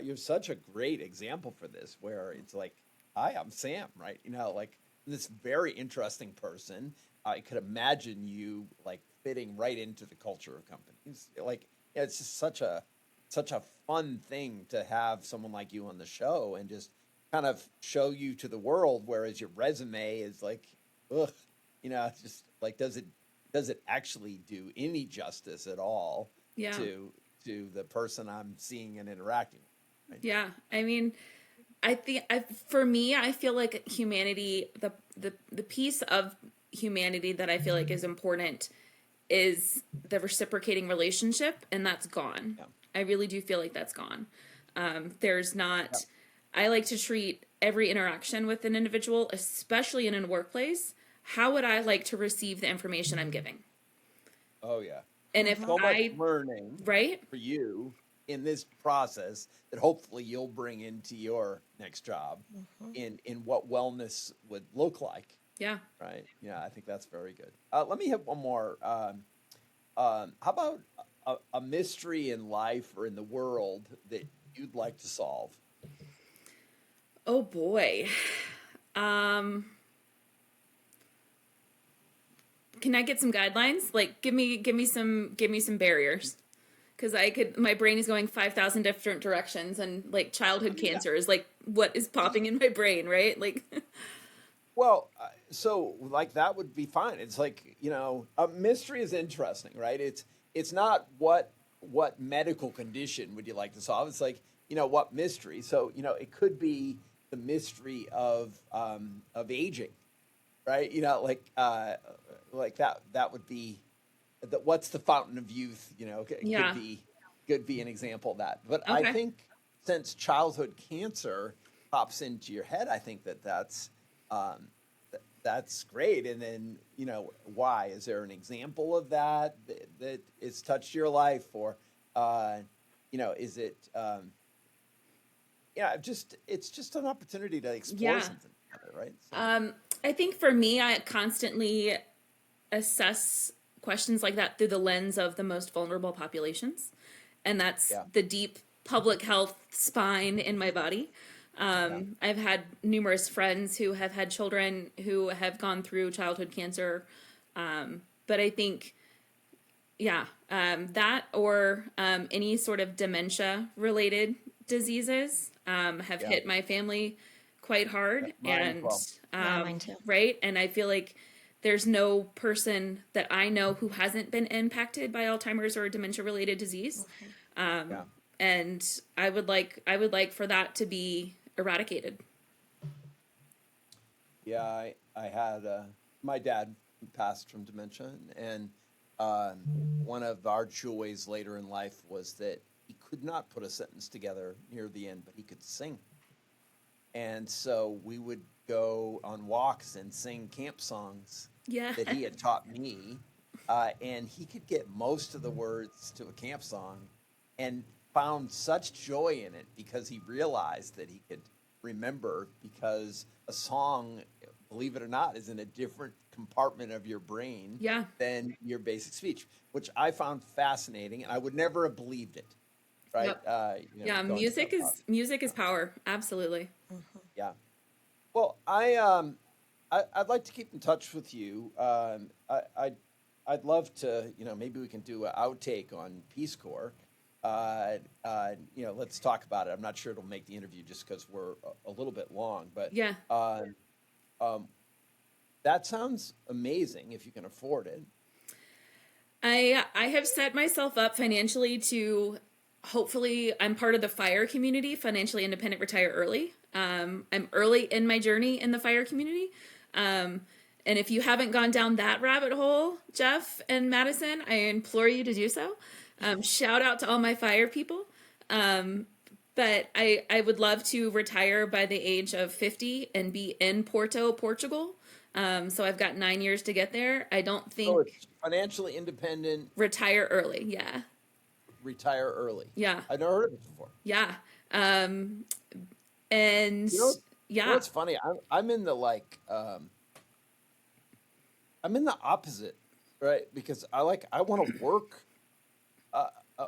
you're such a great example for this, where it's like, hi, I'm Sam, right? Like this very interesting person. I could imagine you like fitting right into the culture of companies. Like, it's just such a fun thing to have someone like you on the show and just kind of show you to the world. Whereas your resume is like, ugh, it's just like, does it actually do any justice at all to the person I'm seeing and interacting with? Right? Yeah, I mean, I think for me, I feel like humanity, the piece of humanity that I feel like is important is the reciprocating relationship, and that's gone. Yeah. I really do feel like that's gone. There's not. I like to treat every interaction with an individual, especially in a workplace. How would I like to receive the information I'm giving? Oh yeah. And if So much learning right for you in this process that hopefully you'll bring into your next job in what wellness would look like. Yeah. Right. Yeah, I think that's very good. Let me have one more. How about a mystery in life or in the world that you'd like to solve? Oh boy. Can I get some guidelines? Like, give me some barriers, because my brain is going 5,000 different directions, and like childhood cancer is like what is popping in my brain, right? Like, well, so like that would be fine. It's like, a mystery is interesting, right? It's not what medical condition would you like to solve. It's like, what mystery. So it could be the mystery of aging, right? Like that would be what's the fountain of youth, could be an example of that. But okay. I think since childhood cancer pops into your head, I think that's great. And then, why? Is there an example of that it's touched your life, or is it it's just an opportunity to explore something together, right? So. I think for me, I constantly assess questions like that through the lens of the most vulnerable populations. And that's the deep public health spine in my body. I've had numerous friends who have had children who have gone through childhood cancer. But I think, that or any sort of dementia related diseases have hit my family quite hard. And mine too. Right. And I feel like there's no person that I know who hasn't been impacted by Alzheimer's or dementia related disease. And I would like for that to be eradicated. Yeah, I had my dad passed from dementia, and one of our joys later in life was that he could not put a sentence together near the end, but he could sing. And so we would go on walks and sing camp songs that he had taught me, and he could get most of the words to a camp song and found such joy in it because he realized that he could remember, because a song, believe it or not, is in a different compartment of your brain than your basic speech, which I found fascinating, and I would never have believed it. Right. Music is power. Absolutely. Yeah. Well, I'd like to keep in touch with you. I'd love to, maybe we can do an outtake on Peace Corps. Let's talk about it. I'm not sure it'll make the interview just because we're a little bit long, but that sounds amazing if you can afford it. I have set myself up financially to, hopefully, I'm part of the FIRE community, Financially Independent Retire Early. I'm early in my journey in the FIRE community. And if you haven't gone down that rabbit hole, Jeff and Madison, I implore you to do so. Shout out to all my FIRE people. But I would love to retire by the age of 50 and be in Porto, Portugal. So I've got 9 years to get there. I don't think... it's financially independent. Retire early, retire early. Yeah. I've never heard of this before. Yeah. And You know, yeah. what's funny? I'm in the I'm in the opposite, right? Because I want to work. Uh, uh,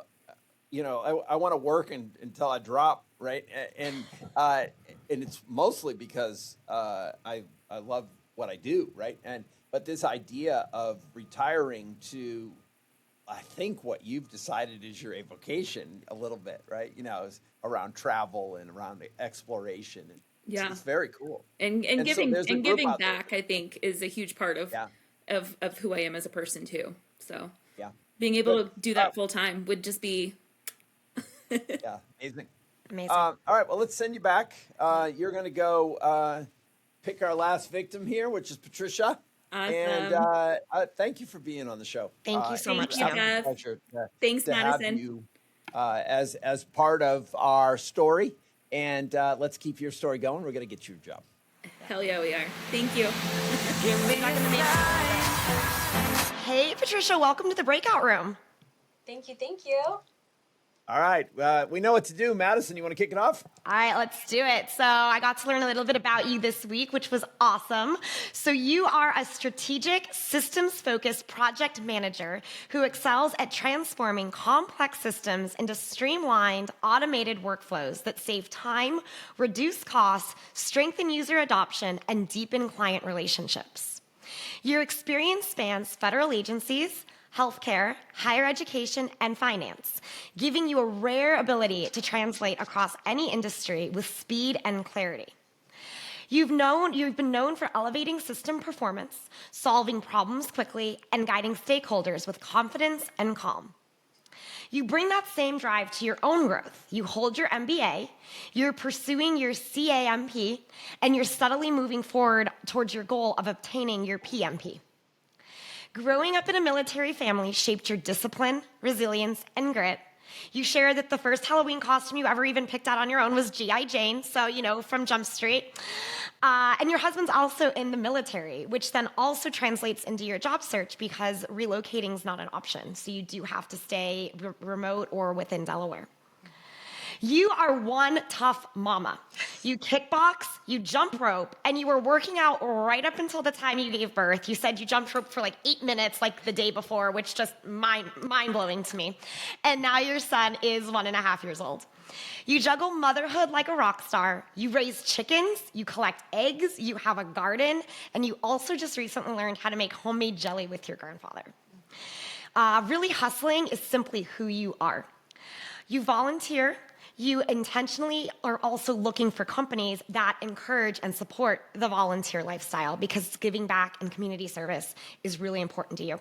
I want to work until I drop, right? And it's mostly because I love what I do, right? But this idea of retiring to, I think what you've decided is your avocation a little bit, right? Is around travel and around the exploration, and Yeah. it's very cool. And So giving there's a group out there. back, I think, is a huge part of Yeah, of who I am as a person too. So yeah, being able good. to do that full time would just be Yeah, amazing. Amazing. All right, well, let's send you back. You're going to go pick our last victim here, which is Patricia. awesome. And thank you for being on the show. Thank you so much, Thank you, Sam. Jeff. Pleasure Thanks, to have Madison. you as part of our story. And let's keep your story going. We're going to get you a job. Hell yeah, we are. Thank you. Give me a sign. Hey, Patricia, welcome to the breakout room. Thank you. Thank you. All right, we know what to do. Madison, you want to kick it off? All right, let's do it. So I got to learn a little bit about you this week, which was awesome. So you are a strategic, systems-focused project manager who excels at transforming complex systems into streamlined, automated workflows that save time, reduce costs, strengthen user adoption, and deepen client relationships. Your experience spans federal agencies, healthcare, higher education, and finance, giving you a rare ability to translate across any industry with speed and clarity. You've been known for elevating system performance, solving problems quickly, and guiding stakeholders with confidence and calm. You bring that same drive to your own growth. You hold your MBA, you're pursuing your CAMP, and you're steadily moving forward towards your goal of obtaining your PMP. Growing up in a military family shaped your discipline, resilience, and grit. You share that the first Halloween costume you ever even picked out on your own was G.I. Jane, so, from Jump Street. And your husband's also in the military, which then also translates into your job search because relocating is not an option. So you do have to stay remote or within Delaware. You are one tough mama. You kickbox, you jump rope, and you were working out right up until the time you gave birth. You said you jumped rope for like 8 minutes, like the day before, which just mind-blowing to me. And now your son is 1.5 years old. You juggle motherhood like a rock star. You raise chickens, you collect eggs, you have a garden, and you also just recently learned how to make homemade jelly with your grandfather. Really hustling is simply who you are. You volunteer. You intentionally are also looking for companies that encourage and support the volunteer lifestyle because giving back and community service is really important to you.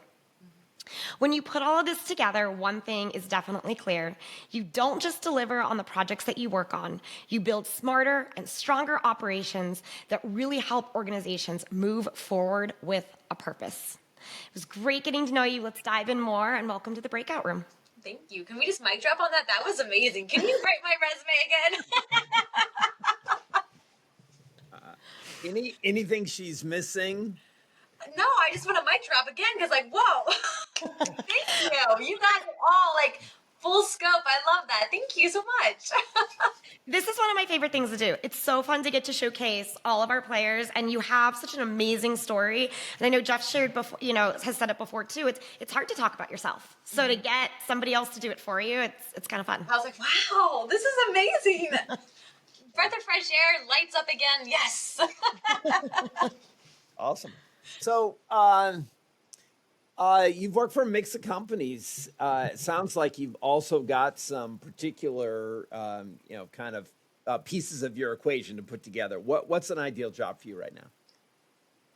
When you put all of this together, one thing is definitely clear. You don't just deliver on the projects that you work on. You build smarter and stronger operations that really help organizations move forward with a purpose. It was great getting to know you. Let's dive in more, and welcome to the breakout room. Thank you. Can we just mic drop on that? That was amazing. Can you write my resume again? Anything she's missing? No, I just want to mic drop again because, whoa. Thank you. You got it all, full scope. I love that. Thank you so much. This is one of my favorite things to do. It's so fun to get to showcase all of our players, and you have such an amazing story. And I know Jeff shared before, has said it before too. It's hard to talk about yourself. So to get somebody else to do it for you, it's kind of fun. I was like, wow, this is amazing. Breath of fresh air, lights up again. Yes. Awesome. So you've worked for a mix of companies. It sounds like you've also got some particular, pieces of your equation to put together. What's an ideal job for you right now?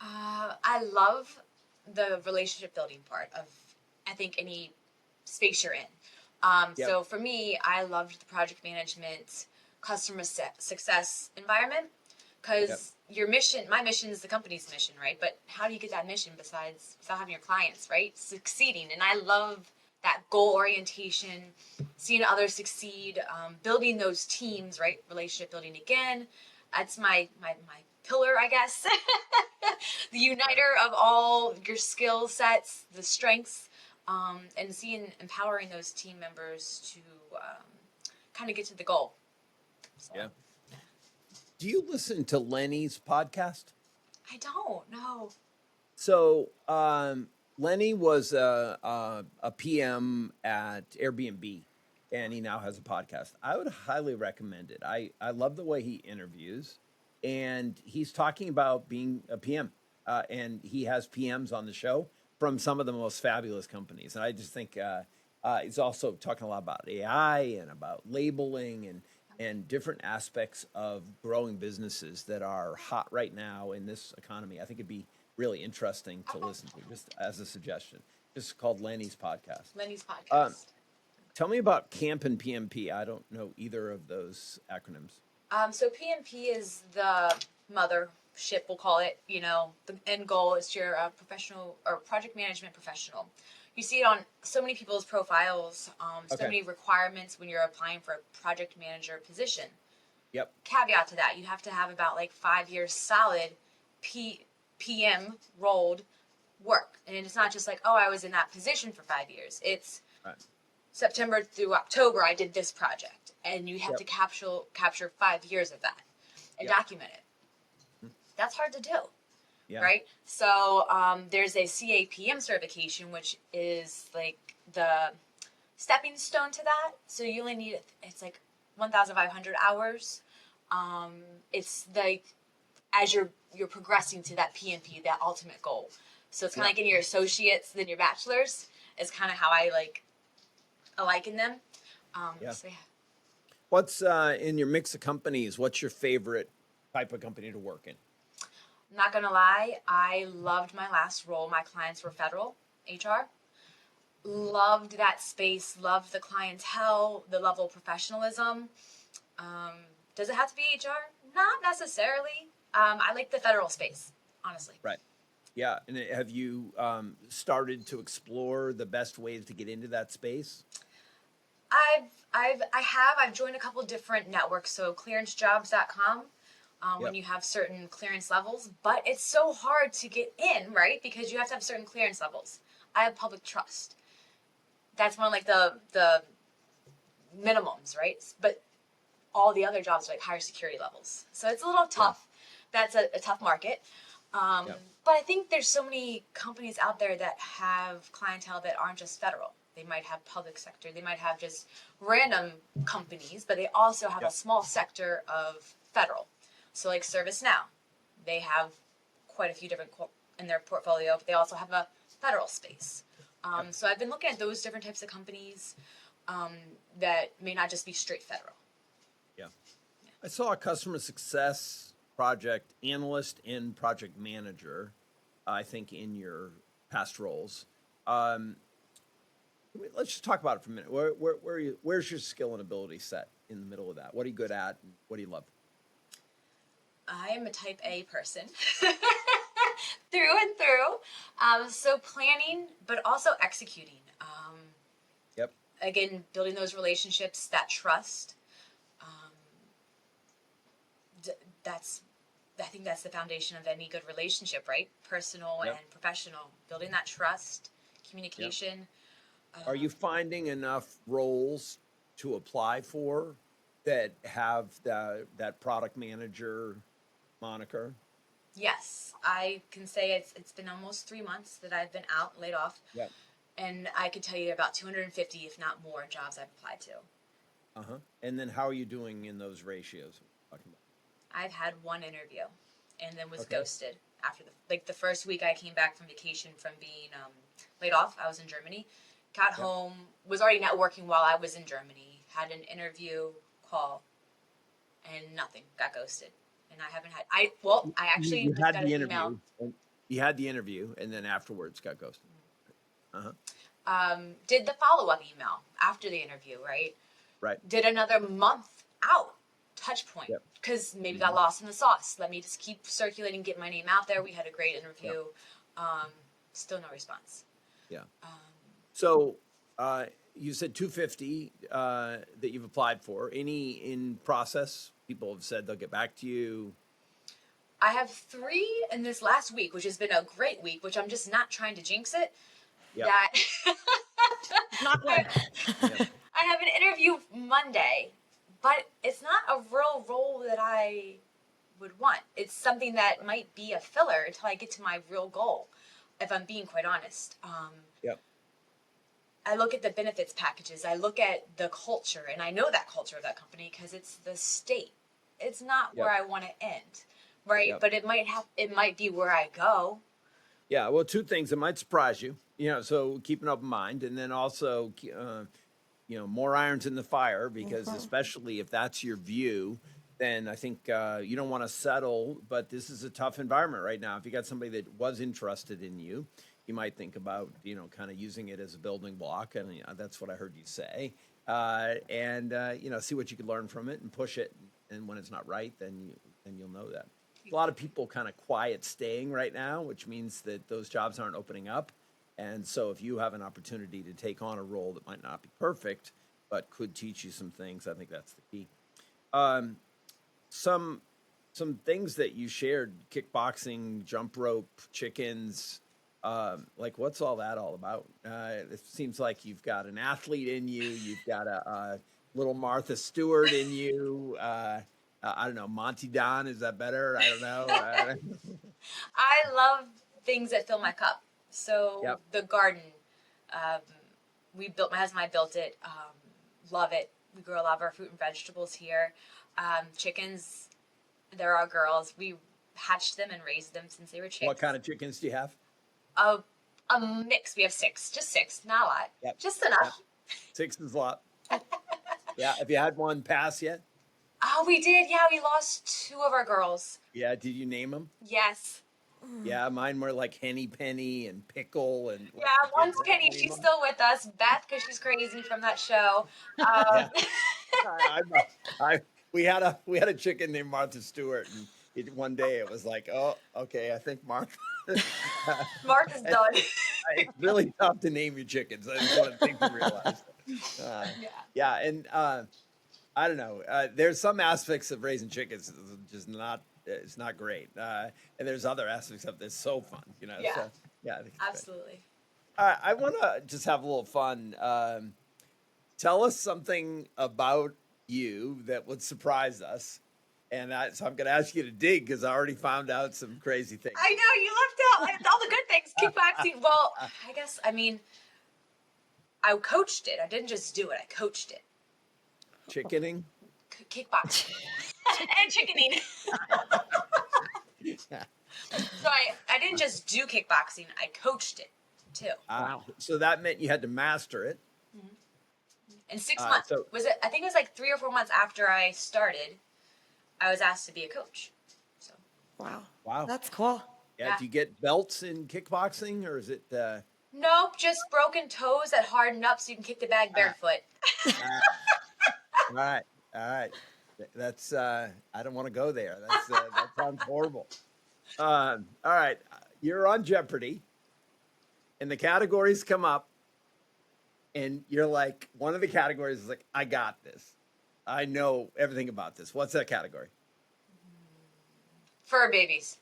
I love the relationship building part of, I think, any space you're in. Yep. So for me, I loved the project management, customer success environment because your mission, my mission is the company's mission, right? But how do you get that mission besides without having your clients, right? Succeeding. And I love that goal orientation, seeing others succeed, building those teams, right? Relationship building again. That's my pillar, I guess. The uniter of all your skill sets, the strengths. and seeing empowering those team members to kind of get to the goal. So, Yeah. Do you listen to Lenny's podcast? I don't know. So Lenny was a PM at Airbnb, and he now has a podcast. I would highly recommend it. I love the way he interviews, and he's talking about being a PM, and he has PMs on the show from some of the most fabulous companies. And I just think he's also talking a lot about AI and about labeling and different aspects of growing businesses that are hot right now in this economy. I think it'd be really interesting to listen to, just as a suggestion. Just called Lenny's podcast. Lenny's podcast. Tell me about CAMP and PMP. I don't know either of those acronyms. So PMP is the mothership, we'll call it. You know, the end goal is you're a professional or project management professional. You see it on so many people's profiles, so Okay. many requirements when you're applying for a project manager position. Yep. Caveat to that, you have to have about like 5 years solid PM rolled work. And it's not just like, oh, I was in that position for 5 years. It's Right. September through October, I did this project. And you have Yep. to capture 5 years of that and Yep. document it. That's hard to do. Yeah. Right? So there's a CAPM certification, which is like the stepping stone to that. So you only need, it's like 1,500 hours. It's like as you're progressing to that PMP, that ultimate goal. So it's kind of like in your associates, then your bachelor's is kind of how I liken them. Yeah. So yeah. What's in your mix of companies? What's your favorite type of company to work in? Not gonna lie, I loved my last role. My clients were federal HR. Loved that space. Loved the clientele, the level of professionalism. Does it have to be HR? Not necessarily. I like the federal space, honestly. Right. Yeah. And have you started to explore the best ways to get into that space? I've joined a couple different networks. So clearancejobs.com. When Yep. you have certain clearance levels, but it's so hard to get in, right? Because you have to have certain clearance levels. I have public trust. That's one of like the minimums, right? But all the other jobs are like higher security levels. So it's a little tough. That's a tough market. Yep. But I think there's so many companies out there that have clientele that aren't just federal. They might have public sector. They might have just random companies, but they also have Yep. a small sector of federal. So like ServiceNow, they have quite a few different in their portfolio, but they also have a federal space. So I've been looking at those different types of companies that may not just be straight federal. Yeah. I saw a customer success project analyst and project manager, I think, in your past roles. Let's just talk about it for a minute. Where's your skill and ability set in the middle of that? What are you good at? And what do you love? I am a type A person through and through. So planning, but also executing. Yep. Again, building those relationships, that trust. I think that's the foundation of any good relationship, right? Personal Yep. and professional. Building that trust, communication. Are you finding enough roles to apply for that have that product manager moniker? Yes, I can say it's been almost 3 months that I've been out, laid off. Yep. And I could tell you about 250, if not more, jobs I've applied to. Uh-huh. And then how are you doing in those ratios? Talking about? I've had one interview and then was Okay. ghosted after the first week I came back from vacation from being laid off. I was in Germany. Got Yep. home, was already networking while I was in Germany. Had an interview call and nothing. Got ghosted. And I haven't had I actually You got had an the email. interview. And you had the interview, and then afterwards got ghosted. Did the follow-up email after the interview, right? Right. Did another month out touch point Yep. because maybe got lost in the sauce. Let me just keep circulating, get my name out there. We had a great interview. Still no response. Yeah. So you said 250 that you've applied for. Any in process? People have said they'll get back to you. I have 3 in this last week, which has been a great week, which I'm just not trying to jinx it. Yep. that Not good. Yep. I have an interview Monday, but it's not a real role that I would want. It's something that might be a filler until I get to my real goal, if I'm being quite honest. Yep. I look at the benefits packages, I look at the culture, and I know that culture of that company because it's the state. It's not where Yep. I want to end, right? Yep. But it might be where I go. Yeah, well, two things that might surprise you, so keep an open mind, and then also, more irons in the fire, because especially if that's your view, then I think you don't want to settle. But this is a tough environment right now. If you got somebody that was interested in you, you might think about, kind of using it as a building block, and that's what I heard you say, and see what you could learn from it and push it. And when it's not right, then you'll know that. A lot of people kind of quiet staying right now, which means that those jobs aren't opening up. And so if you have an opportunity to take on a role that might not be perfect, but could teach you some things, I think that's the key. Some things that you shared: kickboxing, jump rope, chickens. What's all that all about? It seems like you've got an athlete in you. You've got a little Martha Stewart in you. I don't know, Monty Don, is that better? I don't know. I love things that fill my cup. So Yep. the garden, my husband and I built it. Love it. We grow a lot of our fruit and vegetables here. Chickens, they're our girls. We hatched them and raised them since they were chicks. What kind of chickens do you have? A mix. We have 6, just 6, not a lot, Yep. just enough. 6 is a lot. Yeah. Have you had one pass yet? Oh, we did. Yeah, we lost 2 of our girls. Yeah. Did you name them? Yes. Yeah, mine were like Henny Penny and Pickle and. Yeah, one's Penny. She's still with us. Beth, because she's crazy from that show. Yeah. We had a chicken named Martha Stewart, and one day it was like, oh, okay, I think Martha. Martha's done. It's really tough to name your chickens. That's one of the things to realize. Yeah, and I don't know. There's some aspects of raising chickens just not. It's not great, and there's other aspects of this so fun. Yeah. So, yeah, I think it's great. Absolutely. I want to just have a little fun. Tell us something about you that would surprise us. And so I'm going to ask you to dig, because I already found out some crazy things. I know, you left out all the good things. Kickboxing. Well, I coached it. I didn't just do it. I coached it. Chickening? Kickboxing. And chickening. So I didn't just do kickboxing. I coached it too. Wow. So that meant you had to master it. In 6 months. I think it was like 3 or 4 months after I started, I was asked to be a coach. So. Wow. That's cool. Yeah. Do you get belts in kickboxing, or is it? Nope, just broken toes that harden up so you can kick the bag barefoot. All right. That's I don't want to go there. That sounds horrible. All right, you're on Jeopardy, and the categories come up, and you're like, one of the categories is like, I got this. I know everything about this. What's that category? Fur babies.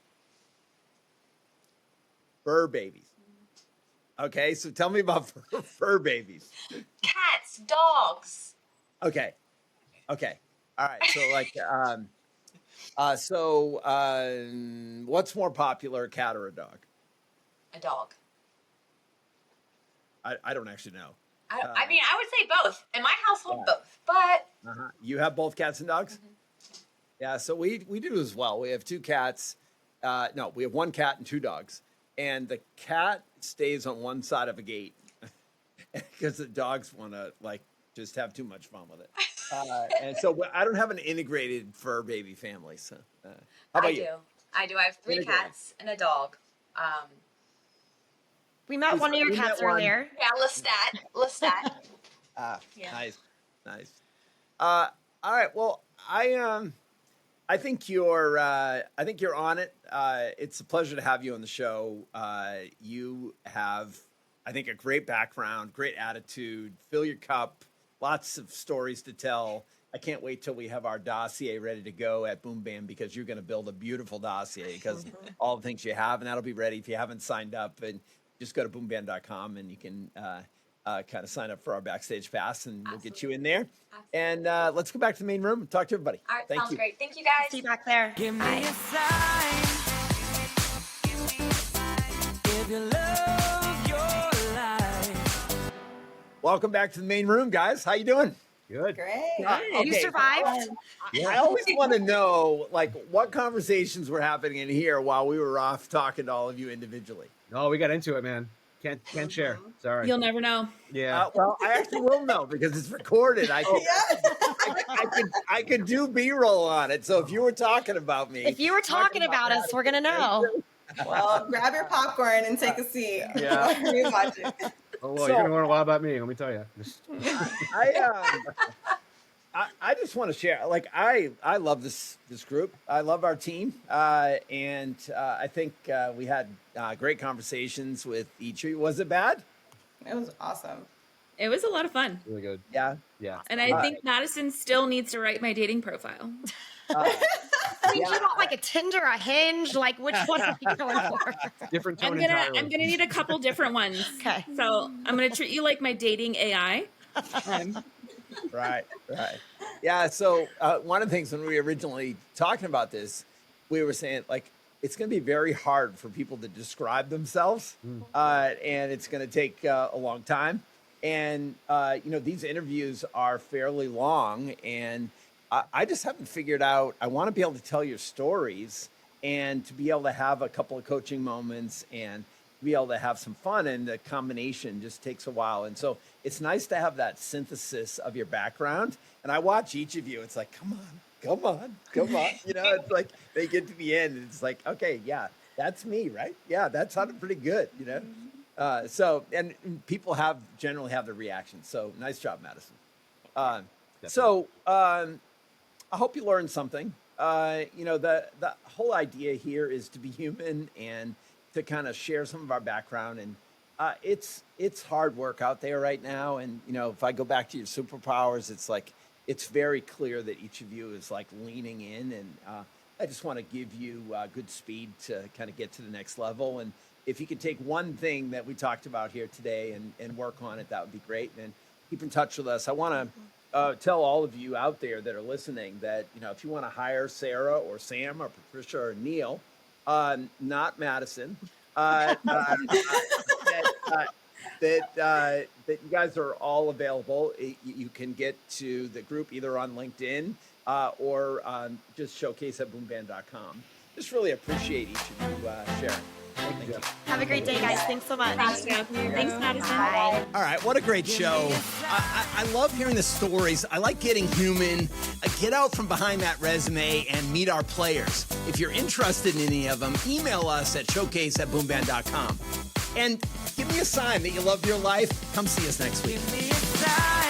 Fur babies. Okay, so tell me about fur babies. Cats, dogs. Okay. All right. So what's more popular, a cat or a dog? A dog. I don't actually know. I would say both. In my household, both. But You have both cats and dogs? Yeah, so we do as well. We have 2 cats. No, we have 1 cat and 2 dogs. And the cat stays on one side of a gate because the dogs want to just have too much fun with it. And so I don't have an integrated fur baby family. So how about you? I do. I have 3 cats and a dog. We met one of your cats earlier. Yeah, Lestat. Nice. All right. Well, I think you're on it. It's a pleasure to have you on the show. You have, I think, a great background, great attitude. Fill your cup. Lots of stories to tell. I can't wait till we have our dossier ready to go at Boomband, because you're going to build a beautiful dossier because all the things you have, and that'll be ready if you haven't signed up. And just go to boomband.com and you can kind of sign up for our backstage pass, and we'll get you in there. And let's go back to the main room and talk to everybody. All right, Thank sounds you. great. Thank you guys. See you back there. Give me a sign if you love your life. Welcome back to the main room, guys. How you doing? Good. Great. You survived. I always want to know, like, what conversations were happening in here while we were off talking to all of you individually. No, we got into it, man. Can't share. Sorry. You'll never know. Yeah. Well, I actually will know because it's recorded. I could do B-roll on it. So if you were talking about me, If you were talking about us, we're gonna know. Well, grab your popcorn and take a seat. Yeah. While you're watching. Oh, well, you're gonna learn a lot about me. Let me tell you. I just want to share. Like, I love this group. I love our team, and I think we had great conversations with each of you. Was it bad? It was awesome. It was a lot of fun. Really good. Yeah. Yeah. And I think Madison still needs to write my dating profile. I mean, do you want like a Tinder, a Hinge? Like, which one are you going for? Different tone I'm entirely. gonna need a couple different ones. Okay. So I'm gonna treat you like my dating AI. Right. Yeah. So one of the things when we were originally talking about this, we were saying, like, it's going to be very hard for people to describe themselves, and it's going to take a long time. And these interviews are fairly long, and I just haven't figured out. I want to be able to tell your stories and to be able to have a couple of coaching moments and be able to have some fun, and the combination just takes a while. And so it's nice to have that synthesis of your background. And I watch each of you. It's like, come on. It's like they get to the end and it's like, okay, yeah, that's me, right? Yeah, that sounded pretty good, and people generally have the reaction. So nice job, Madison. I hope you learned something. The whole idea here is to be human and to kind of share some of our background. And it's hard work out there right now. And, if I go back to your superpowers, it's like, it's very clear that each of you is like leaning in. And I just want to give you good speed to kind of get to the next level. And if you could take one thing that we talked about here today and work on it, that would be great. And keep in touch with us. I want to tell all of you out there that are listening that, if you want to hire Sarah or Sam or Patricia or Neil, not Madison, that you guys are all available. You can get to the group either on LinkedIn or just showcase at boomband.com. Just really appreciate each of you sharing. Thank you. Have a great day, guys. Thanks so much. Thanks, Madison. Bye. All right, what a great show. I love hearing the stories. I like getting human. Get out from behind that resume and meet our players. If you're interested in any of them, email us at showcase@boomband.com. And give me a sign that you love your life. Come see us next week. Give me a sign.